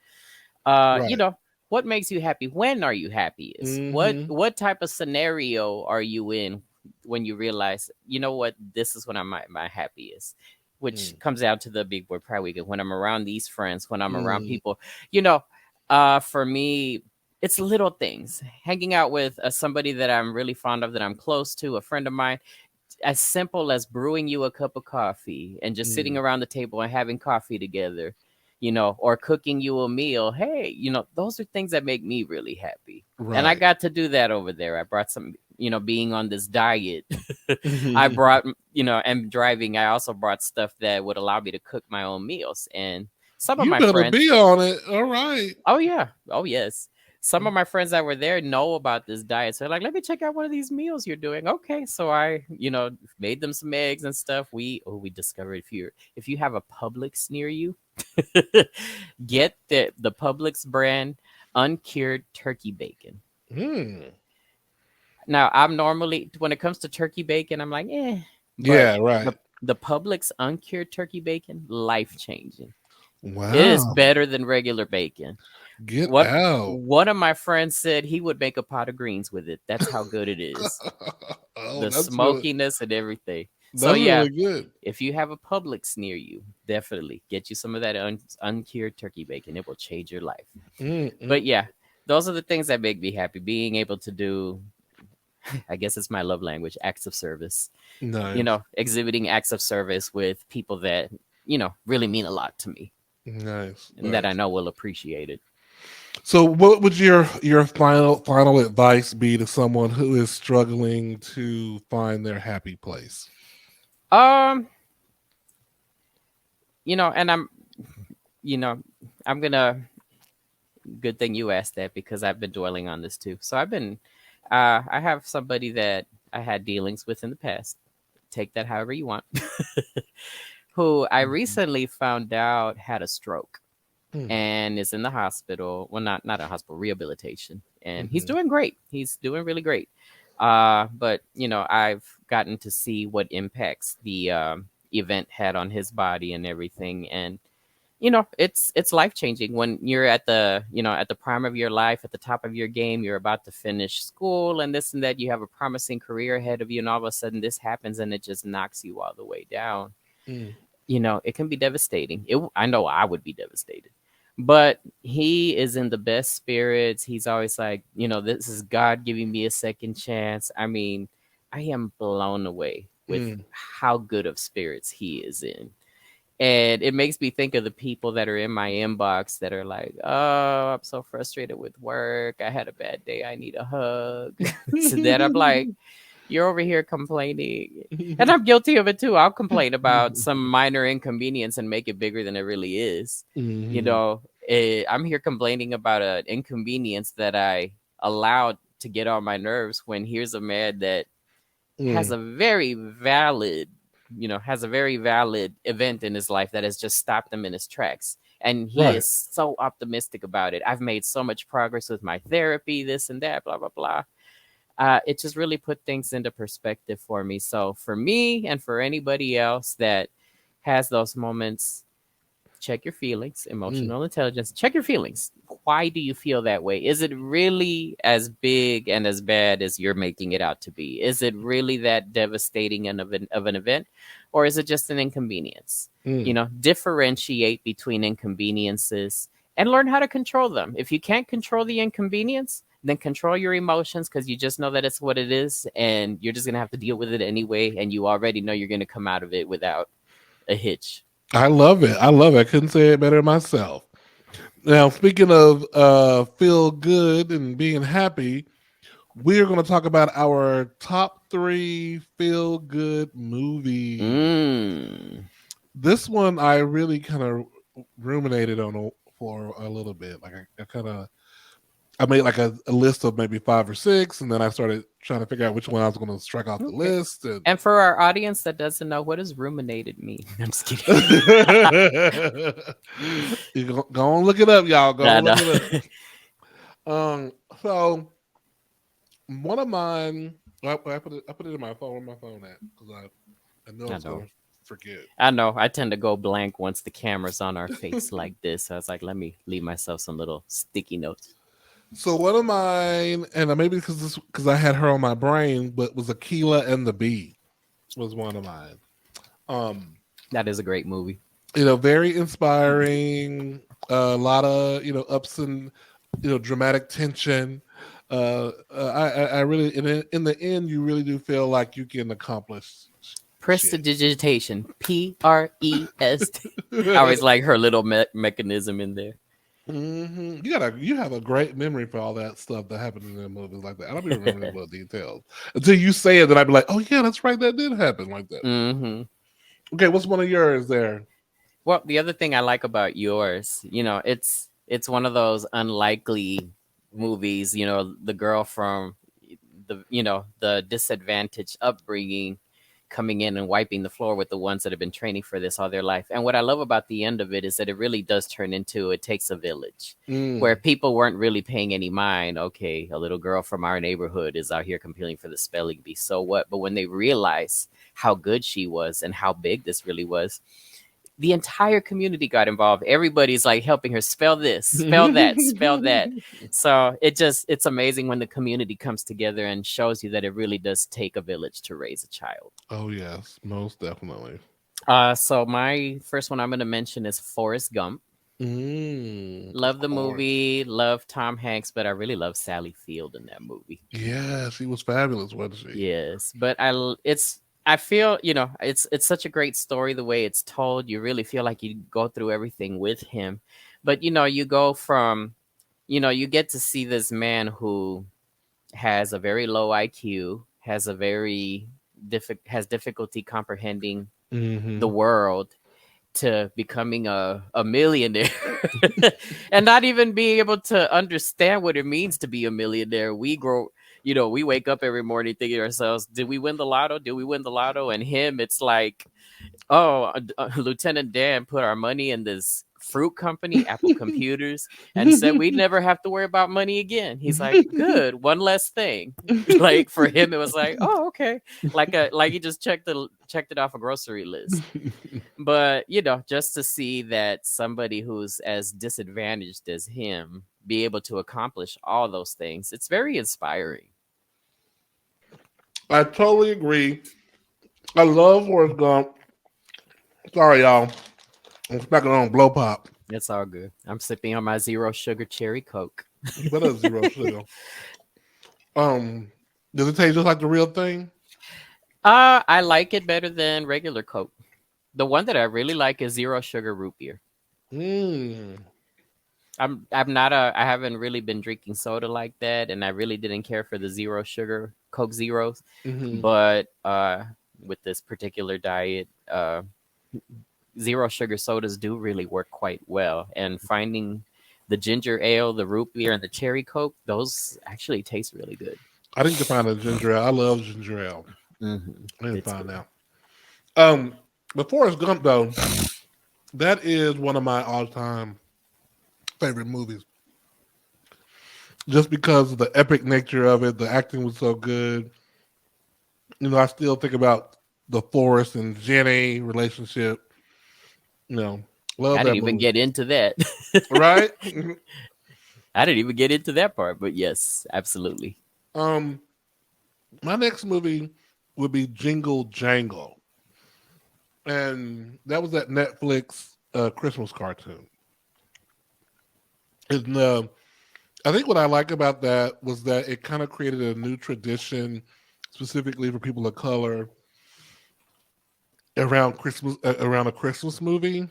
Uh, you Right. know, what makes you happy? When are you happiest? What Hmm. what type of scenario are you in when you realize, you know what, this is when I'm my happiest? Which Mm. comes down to the big boy pride weekend. When I'm around these friends, when I'm around Mm. people, for me, it's little things. Hanging out with somebody that I'm really fond of, that I'm close to, a friend of mine, as simple as brewing you a cup of coffee and just sitting Mm. around the table and having coffee together, or cooking you a meal. Hey, those are things that make me really happy. And I Right. got to do that over there. I brought some, being on this diet, I You brought, and driving, I also brought stuff that would allow me to cook my own meals. And some of my better friends, be on it. All right. oh yeah. Oh yes. Some of my friends that were there know about this diet. So they're like, let me check out one of these meals you're doing. Okay. So I, made them some eggs and stuff. We discovered if you have a Publix near you, get the Publix brand uncured turkey bacon. Mm. Now I'm normally, when it comes to turkey bacon, I'm like, but Yeah. Right. the Publix uncured turkey bacon, life changing. It is Wow. better than regular bacon. Get What out. one of my friends said he would make a pot of greens with it. That's how good it is. Oh, The smokiness and everything. So that's yeah, really good. if you have a Publix near you, definitely get you some of that uncured turkey bacon. It will change your life. Mm, But mm, yeah, those are the things that make me happy. Being able to do, I guess it's my love language, acts of service. nice. Exhibiting acts of service with people that, really mean a lot to me Nice. and that I Nice. know will appreciate it. So, what would your final advice be to someone who is struggling to find their happy place? Um, and you know, I'm gonna, good thing you asked that because I've been dwelling on this too. So I have somebody that I had dealings with in the past. Take that however you want. Who I Mhm. recently found out had a stroke Mm. and is in the hospital. Well, not a hospital, rehabilitation, and he's Mhm. doing great. He's doing really great. But I've gotten to see what impacts the event had on his body and everything, and it's life changing when you're at the at the prime of your life, at the top of your game. You're about to finish school and this and that. You have a promising career ahead of you, and all of a sudden this happens and it just knocks you all the way down. Mm. It can be devastating. I know I would be devastated. But he is in the best spirits. He's always like, this is God giving me a second chance. I mean, I am blown away with Mm. how good of spirits he is in. And it makes me think of the people that are in my inbox that are like, oh, I'm so frustrated with work. I had a bad day. I need a hug. So that I'm like, you're over here complaining. And I'm guilty of it too. I'll complain about some minor inconvenience and make it bigger than it really is. Mhm. I'm here complaining about an inconvenience that I allowed to get on my nerves, when here's a man that has Mm. a very valid has a very valid event in his life that has just stopped him in his tracks, and he Right. is so optimistic about it. I've made so much progress with my therapy, this and that, blah blah blah. It just really put things into perspective for me. So for me and for anybody else that has those moments, check your feelings, Mm. emotional intelligence, check your feelings. Why do you feel that way? Is it really as big and as bad as you're making it out to be? Is it really that devastating of an event? Or is it just an inconvenience? Mm. Differentiate between inconveniences and learn how to control them. If you can't control the inconvenience, then control your emotions because you just know that it's what it is and you're just going to have to deal with it anyway. And you already know you're going to come out of it without a hitch. I love it. I love it. I couldn't say it better myself. Now, speaking of feel good and being happy, we're going to talk about our top 3 feel good movies. Mm. This one I really kind of ruminated on for a little bit. Like I made like a list of maybe 5 or 6, and then I started trying to figure out which one I was going to strike off the Okay. list. And And for our audience that doesn't know, what does ruminated mean? I'm just kidding. you go on, look it up, y'all. Go No, on, no. look it up. So one of mine, I put it in my phone. Where my phone at? Because I know I I was going know. to forget. I know. I tend to go blank once the camera's on our face like this. So I was like, let me leave myself some little sticky notes. So one of mine, and maybe because I had her on my brain, but was Aquila and the Bee was one of mine. Um, That is a great movie. very inspiring. A lot of ups and dramatic tension. I really in the end, you really do feel like you can accomplish shit. Prestidigitation. Prest. I always like her little mechanism in there. You have a great memory for all that stuff that happened in the movies like that. I don't even remember the little details until you say it. Then I'd be like, oh yeah, that's right, that did happen like that. Hmm. Okay, what's one of yours there? Well, the other thing I like about yours, it's one of those unlikely movies. The girl from the disadvantaged upbringing coming in and wiping the floor with the ones that have been training for this all their life. And what I love about the end of it is that it really does turn into it takes a village where Mm. people weren't really paying any mind. Okay, a little girl from our neighborhood is out here competing for the spelling bee. So what? But when they realize how good she was and how big this really was, the entire community got involved. Everybody's like helping her spell this, spell that, spell that. So it's amazing when the community comes together and shows you that it really does take a village to raise a child. Oh yes, most definitely. So my first one I'm going to mention is Forrest Gump. Of Love the course. movie, love Tom Hanks, but I really love Sally Field in that movie. Yeah, she was fabulous, wasn't she? Yes, but I feel it's such a great story the way it's told. You really feel like you go through everything with him, but you go from you get to see this man who has a very low IQ, has a very has difficulty comprehending the Mm-hmm. world to becoming a millionaire and not even being able to understand what it means to be a millionaire. We wake up every morning thinking to ourselves, did we win the lotto? Did we win the lotto? And him, it's like, oh, Lieutenant Dan put our money in this fruit company, Apple Computers, and said we'd never have to worry about money again. He's like, good, one less thing. Like for him, it was like, oh, okay, like he just checked it off a grocery list. But just to see that somebody who's as disadvantaged as him be able to accomplish all those things, it's very inspiring. I totally agree. I love Forrest Gump. Sorry, y'all. I'm smacking on blow pop. It's all good. I'm sipping on my zero sugar cherry Coke. What is zero sugar? Um, does it taste just like the real thing? I like it better than regular Coke. The one that I really like is zero sugar root beer. Mm. I'm not a I haven't really been drinking soda like that, and I really didn't care for the zero sugar Coke Zeros. Mm-hmm. But with this particular diet, zero sugar sodas do really work quite well. And finding the ginger ale, the root beer, and the cherry Coke, those actually taste really good. I need to find a ginger ale. I love ginger ale. I need to It's find good. now. But Forrest Gump though, that is one of my all-time favorite movies. Just because of the epic nature of it, the acting was so good. I still think about the Forrest and Jenny relationship. You know, Love I didn't that even movie. get into that. Right? I didn't even get into that part, but yes, absolutely. um, my next movie would be Jingle Jangle, and that was that Netflix Christmas cartoon. And I think what I like about that was that it kind of created a new tradition, specifically for people of color, around Christmas, around a Christmas movie.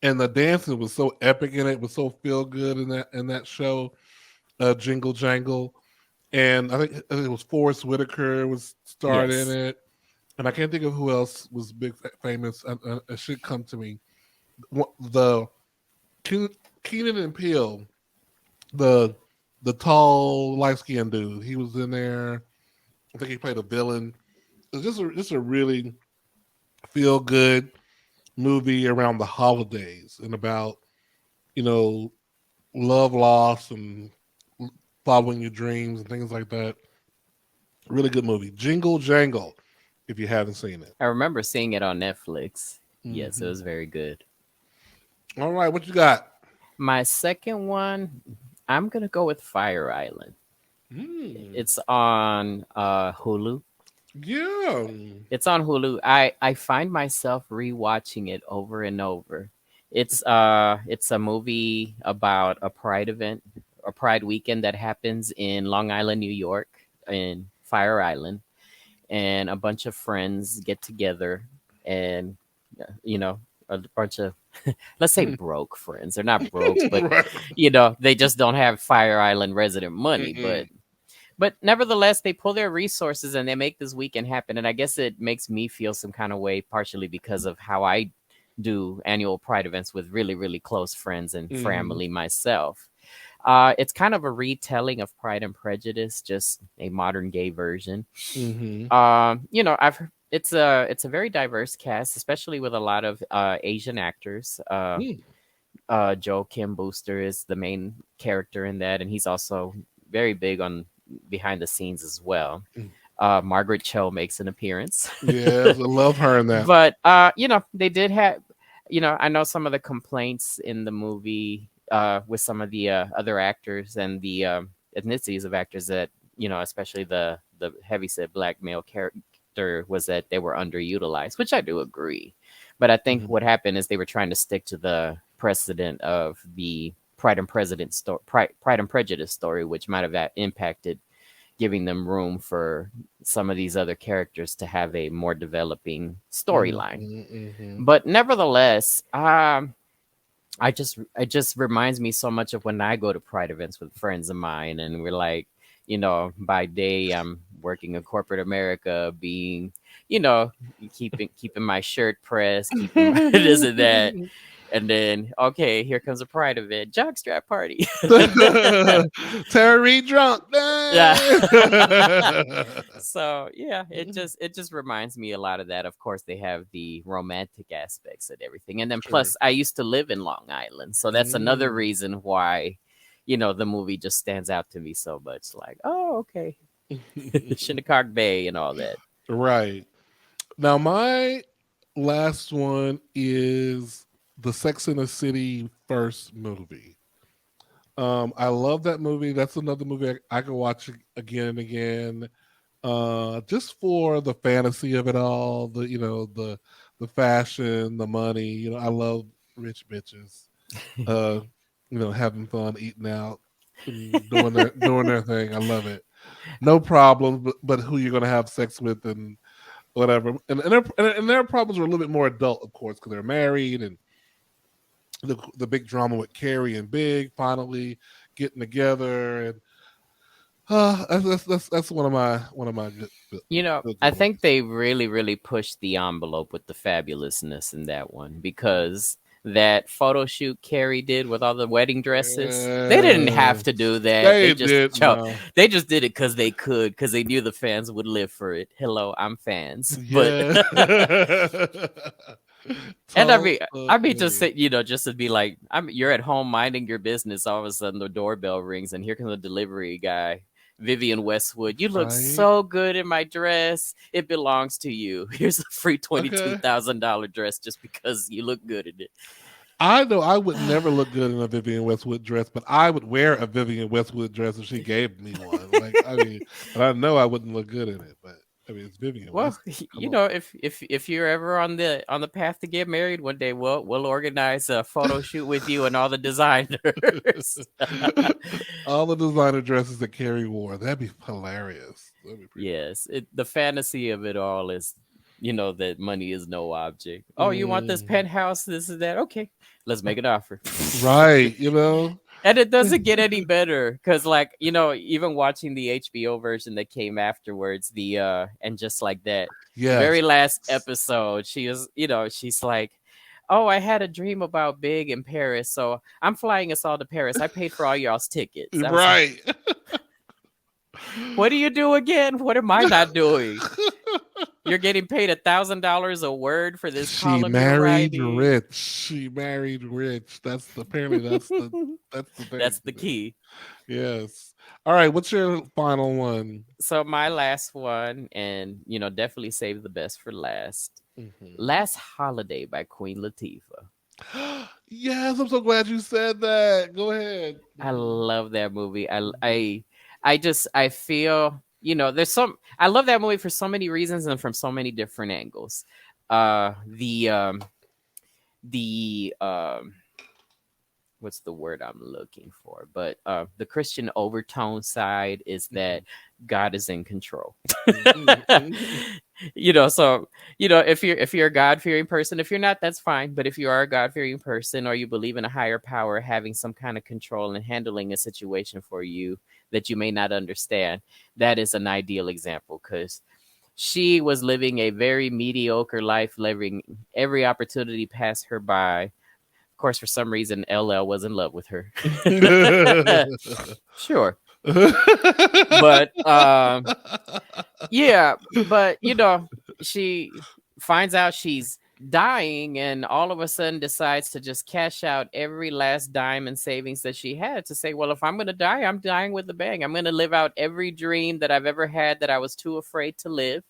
And the dancing was so epic in it, was so feel good in that show, Jingle Jangle. And I think it was Forrest Whitaker was starred in Yes. it, and I can't think of who else was big famous. It should come to me. The Keenan and Peele, the the tall light skinned dude, he was in there. I think he played a villain. It's just a really feel good movie around the holidays and about you know love loss and following your dreams and things like that. Really good movie, Jingle Jangle. If you haven't seen it. I remember seeing it on Netflix. Yes, it Hmm. was very good. All right, what you got? My second one, I'm gonna go with Fire Island. Mm, It's on Hulu. yeah. It's on Hulu. I find myself rewatching it over and over. It's a movie about a pride event, a pride weekend that happens in Long Island, New York, in Fire Island, and a bunch of friends get together and you know a bunch of let's say broke friends. They're not broke, but Right. they just don't have Fire Island resident money, Mm-mm. but nevertheless, they pull their resources and they make this weekend happen. And I guess it makes me feel some kind of way, partially because of how I do annual Pride events with really, really close friends and Mm-hmm. family myself. It's kind of a retelling of Pride and Prejudice, just a modern gay version. Mm-hmm. It's a very diverse cast, especially with a lot of Asian actors. Joe Kim Booster is the main character in that, and he's also very big on behind the scenes as well. Mm. Margaret Cho makes an appearance, Yes, I love her in that. but they did have, I know some of the complaints in the movie with some of the other actors and the ethnicities of actors that especially the heavyset black male character was that they were underutilized, which I do agree. But I think Mhm. what happened is they were trying to stick to the precedent of the Pride and Prejudice story, which might have impacted giving them room for some of these other characters to have a more developing Mhm. storyline. Mhm. But nevertheless, it just reminds me so much of when I go to Pride events with friends of mine, and we're like, by day I'm working in corporate America, being, you know, keeping my shirt pressed, keeping my this and that, and then okay, here comes a Pride event, jockstrap party. Tara Reid drunk. Yeah. Hey! So yeah, it just reminds me a lot of that. Of course, they have the romantic aspects and everything, and then Sure. plus, I used to live in Long Island, so that's another Mm. reason why, the movie just stands out to me so much. Like, oh, okay, Shinnecock Bay and all that. Right. Now, my last one is the Sex and the City first movie. I love that movie. That's another movie I could watch again and again. Just for the fantasy of it all, the fashion, the money. I love rich bitches. Uh, having fun, eating out, and doing their thing. I love it. No problems, but who you're gonna have sex with and whatever. And their problems are a little bit more adult, of course, because they're married and the big drama with Carrie and Big finally getting together and that's one of my I good think ones. they really, really pushed the envelope with the fabulousness in that one because that photo shoot Carrie did with all the wedding dresses, they didn't have Yes, to do that. they did no. They just did it because they could, because they knew the fans would live for it. Hello, I'm fans, but Yeah. and I mean, just Totally. say, just to be like, you're at home minding your business. All of a sudden, the doorbell rings, and here comes the delivery guy, Vivian Westwood. You look Right. so good in my dress. It belongs to you. Here's a free Okay. $22,000 dress just because you look good in it. I know I would never look good in a Vivian Westwood dress, but I would wear a Vivian Westwood dress if she gave me one. Like, I mean, and I know I wouldn't look good in it, but I mean, it's Vivian Well, Westwood. Come you on. know, if you're ever on the path to get married one day, we'll organize a photo shoot with you and all the designers. All the designer dresses that Carrie wore. That'd be hilarious. That'd be pretty Yes, the fantasy of it all is, that money is no object. Oh, you want this funny. penthouse? This is that. Okay, let's make an offer. Right, you know? And it doesn't get any better because, like, even watching the HBO version that came afterwards, and just like that, the Yes. very last episode, she's like, "Oh, I had a dream about Big in Paris, so I'm flying us all to Paris. I paid for all y'all's tickets." I was like, Right. "What do you do again? What am I not doing? You're getting paid $1,000 a word for this She column you're married writing." rich. She married rich. Apparently that's the thing. That's the key. Yes. All right. What's your final one? So my last one, and definitely save the best for last. Hmm. Last Holiday by Queen Latifah. Yes, I'm so glad you said that. Go ahead. I love that movie. I feel, there's some I love that movie for so many reasons and from so many different angles. Uh the what's the word I'm looking for? But the Christian overtone side is that God is in control. So if you're a God fearing person, if you're not, that's fine. But if you are a God fearing person or you believe in a higher power having some kind of control and handling a situation for you that you may not understand, that is an ideal example because she was living a very mediocre life, living every opportunity passed her by. Of course, for some reason, LL was in love with her. Sure. But yeah, but she finds out she's dying and all of a sudden decides to just cash out every last dime and savings that she had to say, well, if I'm going to die, I'm dying with a bang. I'm going to live out every dream that I've ever had that I was too afraid to live.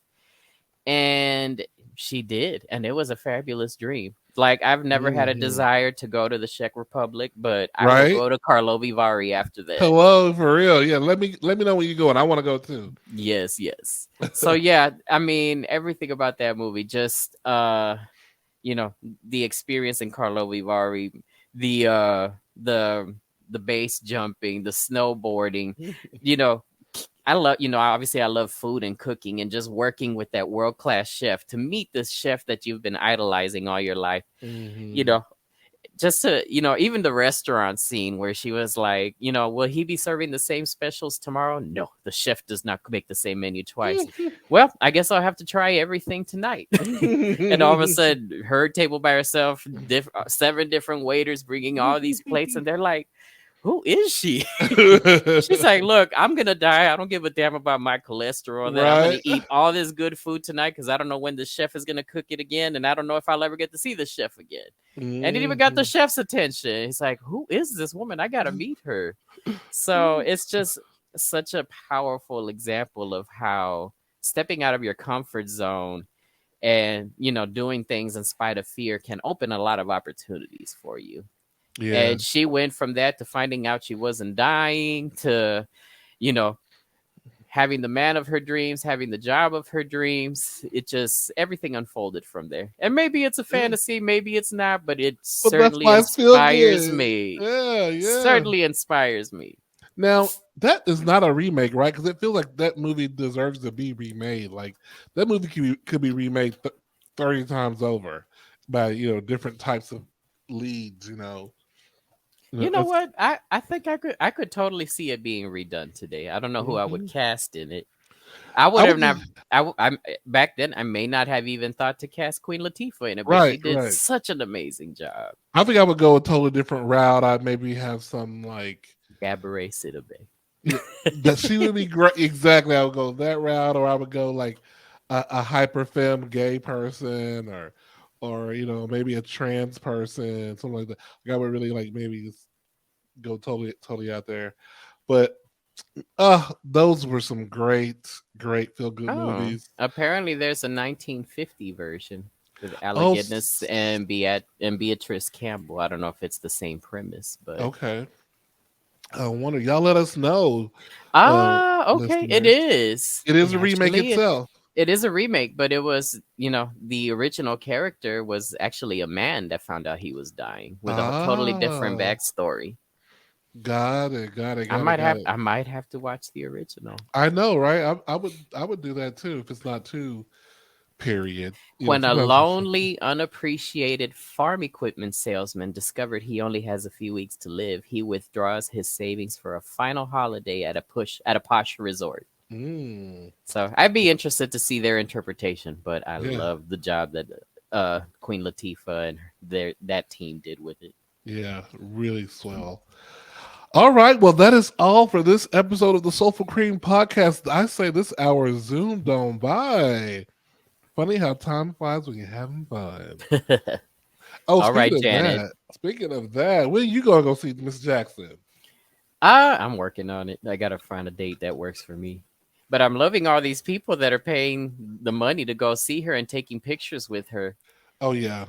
And she did, and it was a fabulous dream. Like, I've never had a Mhm. desire to go to the Czech Republic, but I will Right? go to Karlovy Vary after that. Hello, for real. Yeah, let me know when you're going. I want to go too. Yes, yes. So yeah, I mean, everything about that movie, just you know, the experience in Karlovy Vary, the uh the the base jumping, the snowboarding, you know, I love, obviously I love food and cooking and just working with that world-class chef to meet this chef that you've been idolizing all your life, you Hmm. know, just to, even the restaurant scene where she was like, will he be serving the same specials tomorrow? No, the chef does not make the same menu twice. Well, I guess I'll have to try everything tonight. And all of a sudden, her table by herself, seven different waiters bringing all these plates, and they're like, who is she? She's like, look, I'm gonna die. I don't give a damn about my cholesterol. That I'm gonna Right? eat all this good food tonight because I don't know when the chef is gonna cook it again, and I don't know if I'll ever get to see the chef again. And it even got the Hmm. chef's attention. He's like, who is this woman? I gotta meet her. So it's just such a powerful example of how stepping out of your comfort zone and doing things in spite of fear can open a lot of opportunities for you. Yeah. And she went from that to finding out she wasn't dying to, you know, having the man of her dreams, having the job of her dreams. It just everything unfolded from there. And maybe it's a Yeah. fantasy, maybe it's not, but it But that's certainly why it's feel inspires good. me. Yeah, yeah. Certainly inspires me. Now that is not a remake, right? Because it feels like that movie deserves to be remade. Like that movie could be remade 30 times over by different types of leads. You know That's, what? I think I could totally see it being redone today. I don't know who I would mhm. cast in it. I would I have would not. just I'm back then. I may not have even thought to cast Queen Latifah in it, but she right, did right. such an amazing job. I think I would go a totally different route. I'd maybe have some like Gabourey Sidibe. yeah, that she would be great. Exactly, I would go that route, or I would go like a hyper femme gay person, or maybe a trans person, something like that. Like I would really like maybe just go totally out there. But those were some great feel good Oh, movies. apparently there's a 1950 version. with Alec Oh, Guinness and Beatrice Campbell. I don't know if it's the same premise, but okay. I wonder. Y'all let us know, okay, it listeners. is. It is a remake Actually, itself. it is a remake, but it was, the original character was actually a man that found out he was dying with a totally different Ah, backstory. got it. Got it. Got it. Got it. I might have to watch the original. I know, right? I would do that too if it's not too period. When a Sometimes. lonely, unappreciated farm equipment salesman discovered he only has a few weeks to live, he withdraws his savings for a final holiday at a posh resort. Mm, So I'd be interested to see their interpretation, but I yeah. love the job that Queen Latifah and that team did with it. Yeah. Really swell. All right. Well, that is all for this episode of the Soulful Cream podcast. I say this hour zoomed on by. Funny how time flies when you're having fun. Oh, All right, Janet. speaking of that, when you gonna go see Miss Jackson? I'm working on it. I gotta find a date that works for me. But I'm loving all these people that are paying the money to go see her and taking pictures with her. Oh yeah,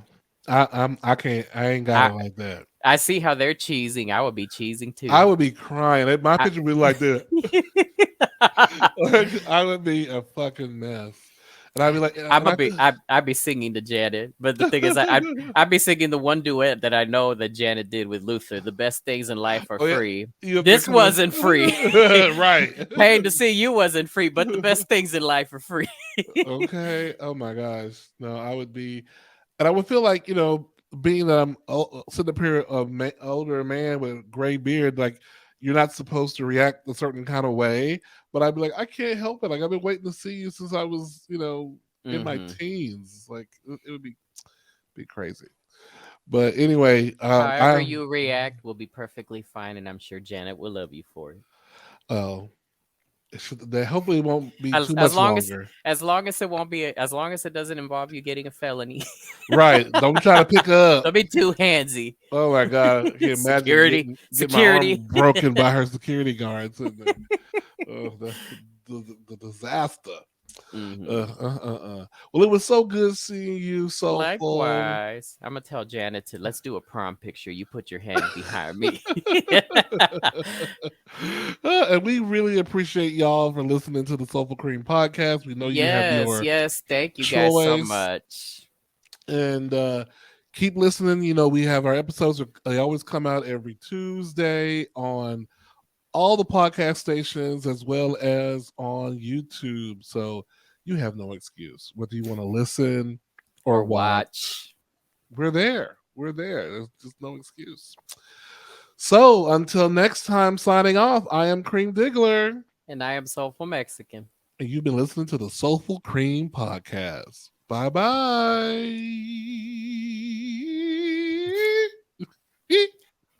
I can't. I ain't got I it like that. I see how they're cheesing. I would be cheesing I too. would be crying. My I, picture would be like that. Like, I would be a fucking mess, and I'd be like, I'm and a I be could. I'd be singing to Janet, but the thing is, I'd be singing the one duet that I know that Janet did with Luther. The best things in life are Oh yeah, free. you up there This coming wasn't free. right? Paying to see you wasn't free, but the best things in life are free. Okay. Oh my gosh. No, I would be, and I would feel like being that I'm sitting up here older man with a gray beard, like you're not supposed to react a certain kind of way, but I'd be like, I can't help it. Like I've been waiting to see you since I was, in my Hmm. teens. Like it would be crazy. But anyway, However you react will be perfectly fine, and I'm sure Janet will love you for it. uh, that hopefully won't be As too as much long as longer. as long as it won't be as long as it doesn't involve you getting a felony. Right. Don't try to pick her up. Don't be too handsy. Oh my god! I can imagine Security, getting my security. arm broken by her security guards. And the disaster. Hmm. Well, it was so good seeing you, Soulful. Likewise, I'm gonna tell Janet to let's do a prom picture. You put your hand behind me. And we really appreciate y'all for listening to the Soulful Cream podcast. We know you have Yes, your yes. Thank you guys so choice, much. and keep listening. We have our episodes. They always come out every Tuesday on all the podcast stations as well as on YouTube. So you have no excuse. Whether you want to listen or Or watch, watch. we're there. We're there. There's just no excuse. So until next time, signing off, I am CreamDiggler. And I am Soulful Mexican. And you've been listening to the Soulful Cream Podcast. Bye bye.